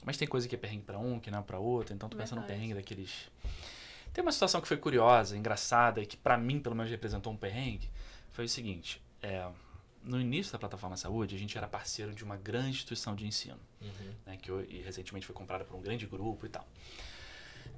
Mas tem coisa que é perrengue pra um, que não é pra outro. Então tô pensando no Verdade. perrengue daqueles... Tem uma situação que foi curiosa, engraçada, e que pra mim, pelo menos, representou um perrengue. Foi o seguinte. No início da Plataforma Saúde, a gente era parceiro de uma grande instituição de ensino. Né, e recentemente foi comprada por um grande grupo e tal.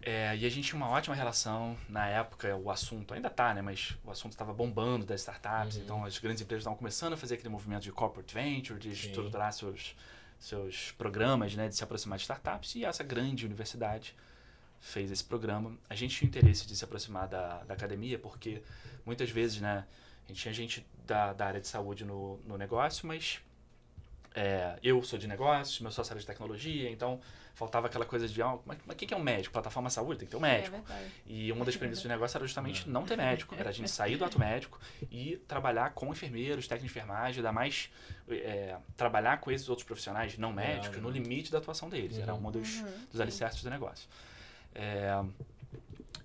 E a gente tinha uma ótima relação. Na época, o assunto ainda tá, né? Mas o assunto estava bombando das startups. Então, as grandes empresas estavam começando a fazer aquele movimento de corporate venture, de estruturar seus programas, né? De se aproximar de startups. E essa grande universidade fez esse programa. A gente tinha interesse de se aproximar da academia, porque muitas vezes, né? A gente tinha gente da área de saúde no negócio, mas... eu sou de negócios, meu sócio era de tecnologia, então faltava aquela coisa de, mas o que é um médico? Plataforma Saúde, tem que ter um médico. verdade. E uma das premissas do negócio era justamente não ter médico, era a gente sair do ato médico e trabalhar com enfermeiros, técnicos de enfermagem, trabalhar com esses outros profissionais não médicos no limite da atuação deles, era um dos alicerces do negócio.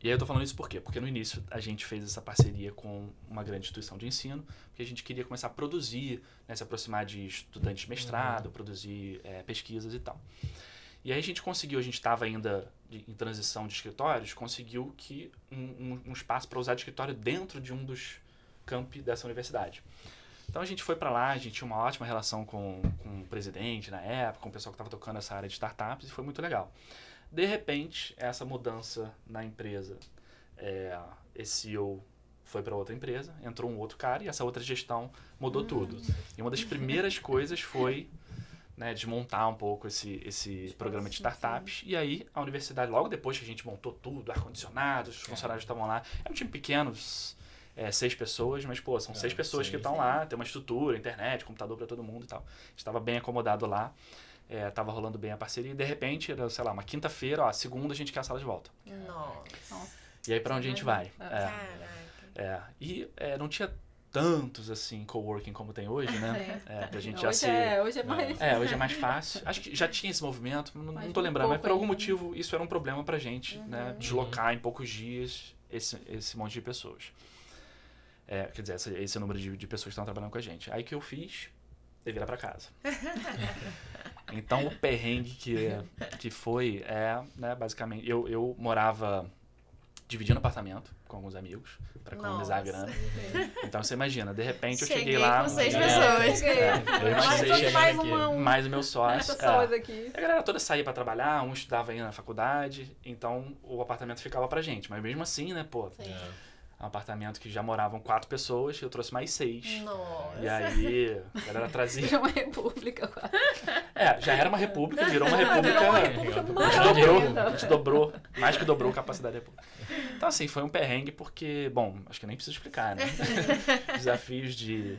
E aí eu tô falando isso por quê? Porque no início a gente fez essa parceria com uma grande instituição de ensino, porque a gente queria começar a produzir, né, se aproximar de estudantes de mestrado, produzir pesquisas e tal. E aí a gente conseguiu, a gente estava ainda em transição de escritórios, conseguiu que um espaço para usar de escritório dentro de um dos campi dessa universidade. Então a gente foi para lá, a gente tinha uma ótima relação com o presidente na época, com o pessoal que estava tocando essa área de startups, e foi muito legal. De repente, essa mudança na empresa, esse CEO foi para outra empresa, entrou um outro cara e essa outra gestão mudou tudo. E uma das primeiras coisas foi, né, desmontar um pouco esse programa de startups. E aí a universidade, logo depois que a gente montou tudo, ar-condicionado, os funcionários estavam lá, era um time pequeno, 6 pessoas, mas pô, são 6 pessoas que estão lá, tem uma estrutura, internet, computador para todo mundo e tal. A gente estava bem acomodado lá. Tava rolando bem a parceria e de repente, era, sei lá, uma quinta-feira, segunda a gente quer a sala de volta. Nossa. E aí pra onde a gente vai? Caraca. E não tinha tantos, assim, coworking como tem hoje, né? Pra gente já Hoje ser... hoje é mais... hoje é mais fácil. Acho que já tinha esse movimento, não tô lembrando, mas por algum motivo isso era um problema pra gente, né? Deslocar em poucos dias esse monte de pessoas. Quer dizer, esse número de pessoas que estão trabalhando com a gente. Aí que eu fiz... de virar pra casa. Então, o perrengue que foi né, basicamente... Eu morava dividindo apartamento com alguns amigos para economizar a grana. Então, você imagina, de repente eu cheguei lá... com 6 pessoas. Mais o meu sócio. Aqui. A galera toda saía para trabalhar, um estudava ainda na faculdade, então o apartamento ficava pra gente. Mas mesmo assim, né, pô... Um apartamento que já moravam 4 pessoas, eu trouxe mais 6. Nossa. E aí, a galera trazia... Virou uma república quase. Já era uma república, virou uma república... Virou uma república maior. A gente dobrou, mais que dobrou a capacidade da república. Então, assim, foi um perrengue porque, bom, acho que nem preciso explicar, né? Desafios de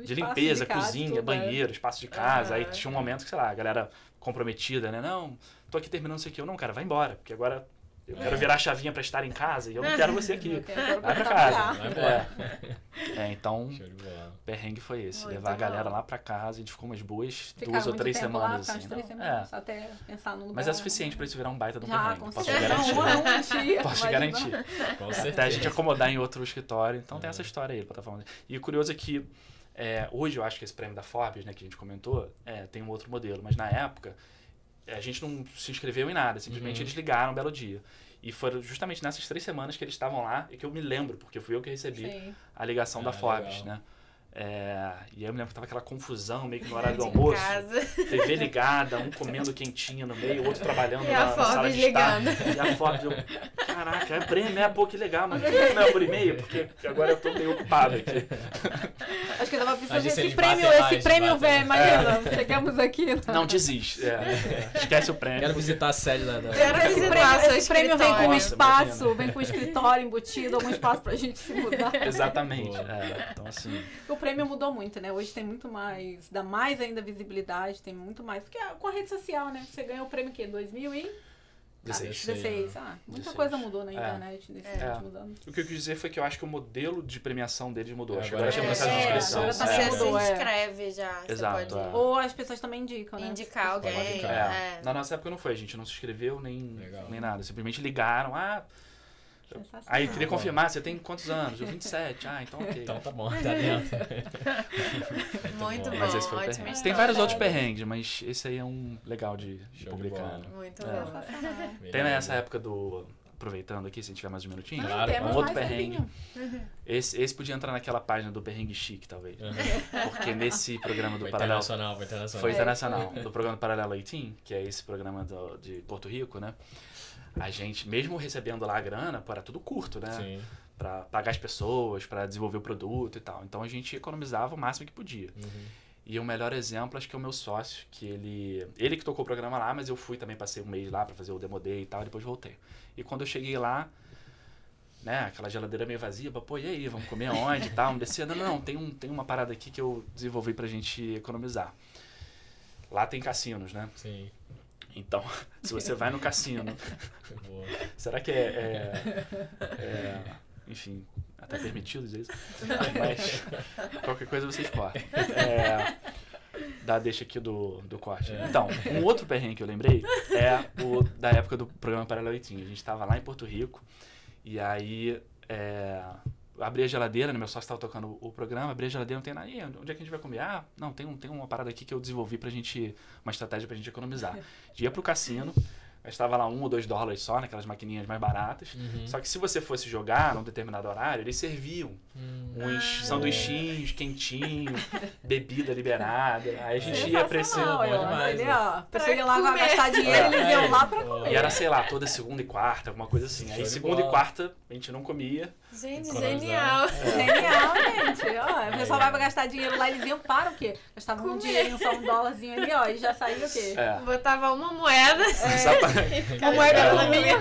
limpeza, cozinha, banheiro, espaço de casa. Aí tinha um momento que, sei lá, a galera comprometida, né? Não, tô aqui terminando isso aqui. Eu, não, cara, vai embora, porque agora... Eu quero virar a chavinha pra estar em casa e eu não quero você aqui. Vai pra casa. Então, o perrengue foi esse. Muito levar a galera bom. lá pra casa. A gente ficou umas boas Ficar 2 ou muito 3 tempo semanas. lá, Assim, umas 3 não? semanas, até pensar no lugar. Mas é suficiente pra isso virar um baita de um Já, perrengue. com Posso certeza. garantir. Um dia, Posso imagina. garantir. Com certeza. Até a gente acomodar em outro escritório. Então tem essa história aí, plataforma. E o curioso é que hoje eu acho que esse prêmio da Forbes, né, que a gente comentou, tem um outro modelo. Mas na época, a gente não se inscreveu em nada. Simplesmente eles ligaram um belo dia. E foram justamente nessas 3 semanas que eles estavam lá e que eu me lembro, porque fui eu que recebi a ligação da Forbes, legal. né? E aí eu me lembro que tava aquela confusão meio que no horário do almoço. TV ligada, um comendo quentinha no meio, outro trabalhando na sala de estar. E a Forbes, caraca, é prêmio, pô, que legal, mas não é por e-mail, porque agora eu tô meio ocupado aqui. Acho que eu tava pensando, Mas esse prêmio velho, imagina, chegamos aqui. Não, desiste. Esquece o prêmio. Quero visitar a sede da... Esse prêmio vem com um Nossa, espaço, imagina. vem com um escritório embutido, algum espaço pra gente se mudar. Exatamente. Então, assim... O prêmio mudou muito, né? Hoje tem muito mais, dá mais ainda visibilidade, tem muito mais. Porque com a rede social, né? Você ganhou o prêmio o quê? 2016. Muita 16. coisa mudou na internet nesses últimos anos. O que eu quis dizer foi que eu acho que o modelo de premiação deles mudou. Acho que Agora agora tem é processo de inscrição. agora Você mudou, se inscreve já. Exato, Você pode Ou as pessoas também indicam, né? indicar alguém. Pode indicar. Na nossa época não foi, a gente não se inscreveu nem Legal. nada. Simplesmente ligaram, aí queria confirmar, você tem quantos anos? Eu 27, então ok. Então tá bom, tá dentro. Muito bom. Mas esse foi o ótima perrengue. história. Tem vários outros perrengues, mas esse aí é um legal de Show de publicar. bola. né? Muito É. bom. Tem nessa época do... Aproveitando aqui, se a gente tiver mais um minutinho. Claro, temos um outro mais perrengue. tempinho. Esse podia entrar naquela página do perrengue chique, talvez. Porque nesse programa do Foi Paralelo... internacional, foi internacional. Foi internacional. Do programa do Paralelo 18, que é esse programa de Porto Rico, né? A gente, mesmo recebendo lá a grana, pô, era tudo curto, né? Sim. Pra pagar as pessoas, pra desenvolver o produto e tal. Então a gente economizava o máximo que podia. E o melhor exemplo, acho que é o meu sócio, que ele que tocou o programa lá, mas eu fui também, passei um mês lá pra fazer o Demo Day e tal, e depois voltei. E quando eu cheguei lá, né, aquela geladeira meio vazia, pô, e aí, vamos comer aonde e tal? Não descia, não, tem uma parada aqui que eu desenvolvi pra gente economizar. Lá tem cassinos, né? Sim. Então, se você vai no cassino, Boa. será que enfim, até permitido dizer isso? Mas qualquer coisa vocês cortam. Dá deixa aqui do corte. Então, um outro perrengue que eu lembrei é o da época do programa Paralelo 18. A gente estava lá em Porto Rico e aí abri a geladeira, né? Meu sócio estava tocando o programa, abri a geladeira, não tem nada. E aí, onde é que a gente vai comer? Não, tem uma parada aqui que eu desenvolvi uma estratégia pra gente economizar. Ia pro cassino, gastava lá $1 ou $2 só, naquelas maquininhas mais baratas. Só que se você fosse jogar num determinado horário, eles serviam uns sanduichinhos quentinhos, bebida liberada. Aí a gente ia pra esse... A pessoa ia lá gastar dinheiro, eles iam lá pra comer. E era, sei lá, toda segunda e quarta, alguma coisa assim. Aí segunda e quarta a gente não comia. Gente, Economizar. genial. Genial, gente. Ó, o pessoal vai gastar dinheiro lá, eles iam para o quê? Gastavam um dinheirinho, só $1 ali, ó, e já saía o quê? Botava uma moeda. Exatamente. Uma moeda comia.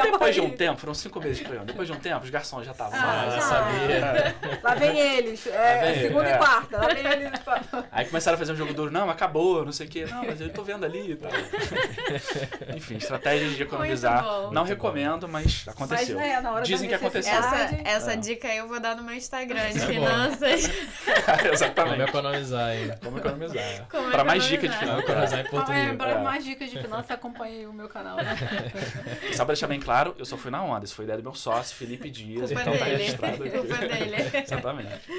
Depois de um tempo, foram 5 meses de programa. Depois de um tempo, os garçons já estavam Já sabia. Lá vem eles. Segunda e quarta. Lá vem eles. Aí começaram a fazer um jogo duro. Não, acabou, não sei o quê. Não, mas eu tô vendo ali e tal. Enfim, estratégias de economizar. Muito bom. Não recomendo, mas aconteceu. Mas, na hora Dizem da que aconteceu. Essa dica aí eu vou dar no meu Instagram de finanças. Como Exatamente. economizar, hein? Como economizar. Como Para mais economizar. dicas de Como finanças. economizar em Porto Rico. Para mais dicas de finanças, acompanhe o meu canal, né? Só pra deixar bem claro, eu só fui na onda. Isso foi ideia do meu sócio, Felipe Dias. Culpa Então tá dele. registrado aqui. Culpa dele. Exatamente.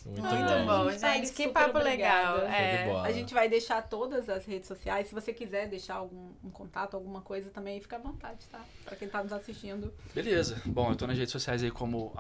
Muito Muito bom, Gente, tá gente. Que super papo obrigada. legal. Show de bola. A gente vai deixar todas as redes sociais. Se você quiser deixar um contato, alguma coisa também, fica à vontade, tá? Pra quem tá nos assistindo. Beleza. Bom, eu tô nas redes sociais aí como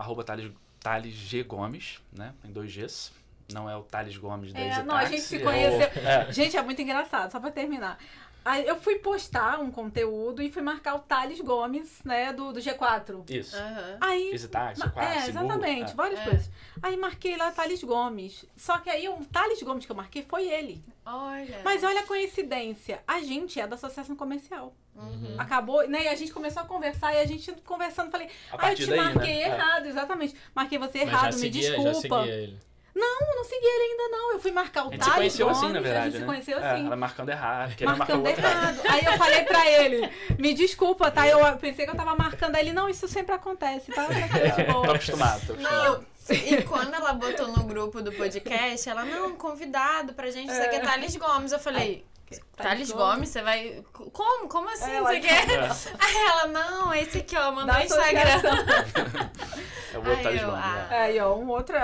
@Thales G. Gomes, né? Tem 2 Gs. Não é o Thales Gomes da Easy Não, a Taxi, gente se é o- conheceu. É. Gente, é muito engraçado, só pra terminar. Aí eu fui postar um conteúdo e fui marcar o Thales Gomes, né, do G4. Isso. Aham. Aí, Easy Taxi, Quatro, Seguro. exatamente, várias coisas. Aí marquei lá Thales Gomes. Só que aí o Thales Gomes que eu marquei foi ele. Olha. Mas olha a coincidência, a gente é da associação comercial. Uhum. Acabou, né? E a gente começou a conversar e a gente conversando, falei, A eu partir te daí, marquei né? errado, exatamente. Marquei você Mas errado, já me seguia, desculpa. Já seguia ele. Não, não segui ele ainda, não. Eu fui marcar o Thales. A gente se conheceu Gomes, assim, na verdade, a gente se conheceu assim. Ela marcando errado, querendo marcar o Marcando outro. errado. Aí eu falei pra ele, me desculpa, tá? Eu pensei que eu tava marcando. Aí ele, não, isso sempre acontece, tá? Tô acostumado. Não, e quando ela botou no grupo do podcast, ela, não, convidado pra gente, você quer Thales Gomes. Eu falei, Thales Gomes, você vai... Como? Como assim você quer? Aí ela, não, esse aqui, ó, mandou no Instagram. Eu vou Thales Gomes. Aí, ó, um outro...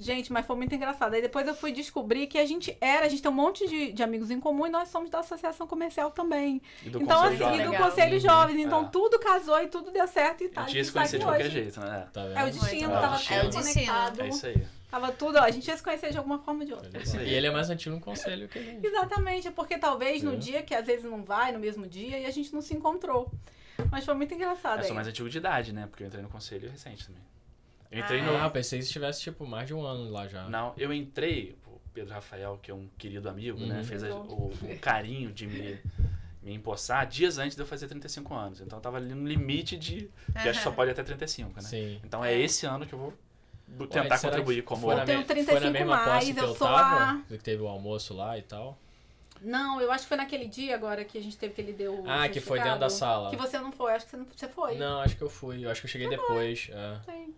Gente, mas foi muito engraçado. Aí depois eu fui descobrir que a gente tem um monte de amigos em comum e nós somos da associação comercial também. E do então, Conselho assim, Jovem. e do Conselho Jovens. Então, tudo casou e tudo deu certo e tá. A gente ia se conhecer de qualquer jeito, né? Tá vendo? É o destino, tava tudo conectado. É isso aí. Tava tudo, ó, a gente ia se conhecer de alguma forma ou de outra. E ele é mais antigo no conselho que a gente. Exatamente, porque talvez no dia que às vezes não vai, no mesmo dia, e a gente não se encontrou. Mas foi muito engraçado. Eu sou mais antigo de idade, né? Porque eu entrei no conselho recente também. Eu entrei eu pensei que estivesse, tipo, mais de um ano lá já. Não, eu entrei, o Pedro Rafael, que é um querido amigo, né? Fez o carinho de me empossar dias antes de eu fazer 35 anos. Então eu tava ali no limite de... que acho que só pode até 35, né? Sim. Então é esse ano que eu vou tentar contribuir como... Eu tenho 35 mais, eu sou a... Que teve o almoço lá e tal. Não, eu acho que foi naquele dia agora que a gente teve que ele deu o que foi dentro da sala. Que você não foi, acho que você foi. Não, acho que eu fui. Eu acho que eu cheguei depois. Sim.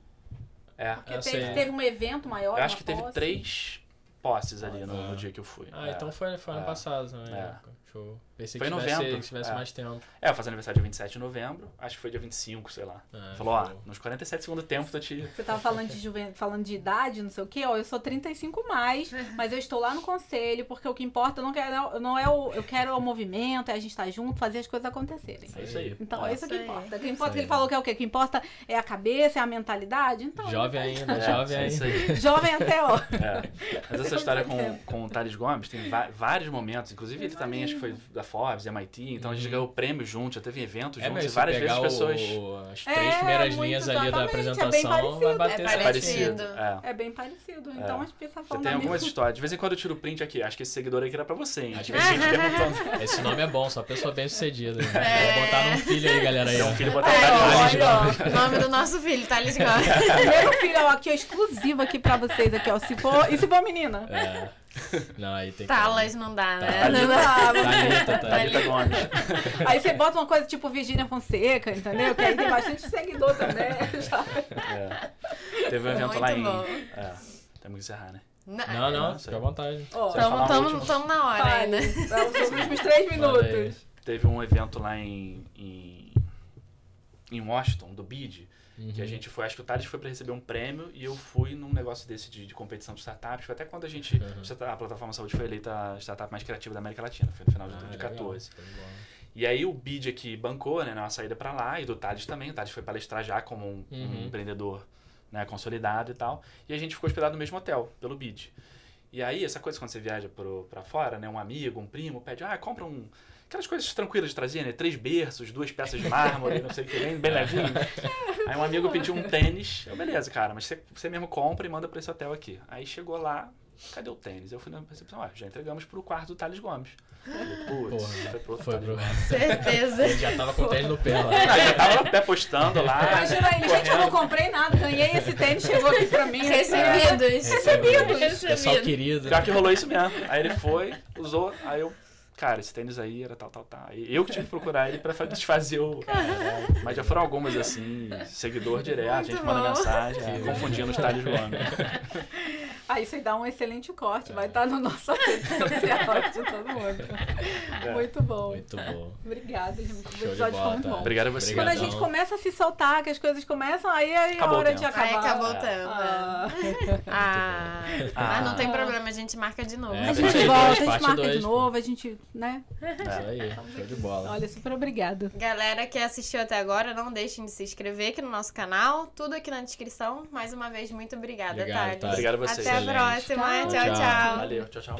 É. Porque teve um evento maior. Eu acho que teve 3 posses ali no dia que eu fui. Então foi ano passado, né? Show. Pensei foi que em novembro. tivesse mais tempo. Eu fazia aniversário dia 27 de novembro, acho que foi dia 25, sei lá. Falou, nos 47 segundos do tempo tô te... Você tava falando de idade, não sei o quê, ó, eu sou 35 mais, mas eu estou lá no conselho, porque o que importa eu quero o movimento, é a gente estar junto, fazer as coisas acontecerem. É isso aí. Então é isso que importa. O que importa, ele falou que é o quê? O que importa é a cabeça, é a mentalidade, então... Jovem ainda, jovem ainda. Isso aí. Jovem até, ó. Mas essa história com o Thales Gomes tem vários momentos, inclusive ele também, acho que foi da Forbes, MIT, então a gente ganhou prêmio junto, já teve evento junto, e várias vezes as pessoas... As 3 primeiras linhas ali da apresentação vai bater parecido. É bem parecido. Então as pessoas falam. Você tem algumas histórias. De vez em quando eu tiro o print aqui. Acho que esse seguidor aqui era pra você, hein? Acho que a gente perguntando. Esse nome é bom, só pessoa bem sucedida. Vou botar num filho aí, galera. Aí, um filho botar Thales Gomes. O nome do nosso filho, Thales Gomes. Primeiro filho, ó, aqui, ó, exclusivo aqui pra vocês, aqui, ó. Se for menina. Não, aí tem que... Talas não dá, né? Não dá. Thalita Gomes. Aí você bota uma coisa tipo Virgínia Fonseca, entendeu? Que aí tem bastante seguidor também. Teve um evento lá em... Temos que encerrar, né? Não, fica à vontade. Estamos na hora ainda. São os últimos 3 minutos. Teve um evento lá em Washington, do BID, que a gente foi, acho que o Thales foi para receber um prêmio e eu fui num negócio desse de competição de startups. Foi até quando a Plataforma Saúde foi eleita a startup mais criativa da América Latina, foi no final de 2014. E aí o BID aqui bancou, né, uma saída para lá, e do Thales também. O Thales foi palestrar já como um empreendedor, né, consolidado e tal. E a gente ficou hospedado no mesmo hotel, pelo BID. E aí, essa coisa quando você viaja pra fora, né, um amigo, um primo, pede, compra aquelas coisas tranquilas de trazer, né? 3 berços, 2 peças de mármore, não sei o que, bem levinho. Aí um amigo pediu um tênis. Beleza, cara, mas você mesmo compra e manda pra esse hotel aqui. Aí chegou lá, cadê o tênis? Eu fui na recepção, já entregamos pro quarto do Thales Gomes. Putz, foi pro certeza. Ele já tava com o tênis no pé lá. Já tava no pé postando lá. Imagina ele, gente, eu não comprei nada, ganhei esse tênis, chegou aqui pra mim. Recebidos. Pessoal querido. Já que rolou isso mesmo. Aí ele foi, usou, aí eu... Cara, esse tênis aí era tal. Eu que tive que procurar ele pra desfazer o... Mas já foram algumas, assim, seguidor direto, a gente manda mensagem, confundindo os Thales Gomes. Isso aí dá um excelente corte, vai estar no nosso rede social de todo mundo. Muito bom. Muito bom. Obrigada, gente. O episódio ficou muito bom. Obrigado a você. Quando a gente começa a se soltar, que as coisas começam, aí é a hora de acabar. Aí acabou o tempo. Mas não tem problema, a gente marca de novo. A gente volta, a gente marca de novo, a gente, né? Isso aí, show de bola. Olha, super obrigado. Galera que assistiu até agora, não deixem de se inscrever aqui no nosso canal. Tudo aqui na descrição. Mais uma vez, muito obrigada, Thales. Obrigado a vocês. Até a próxima. Tchau. Valeu, tchau.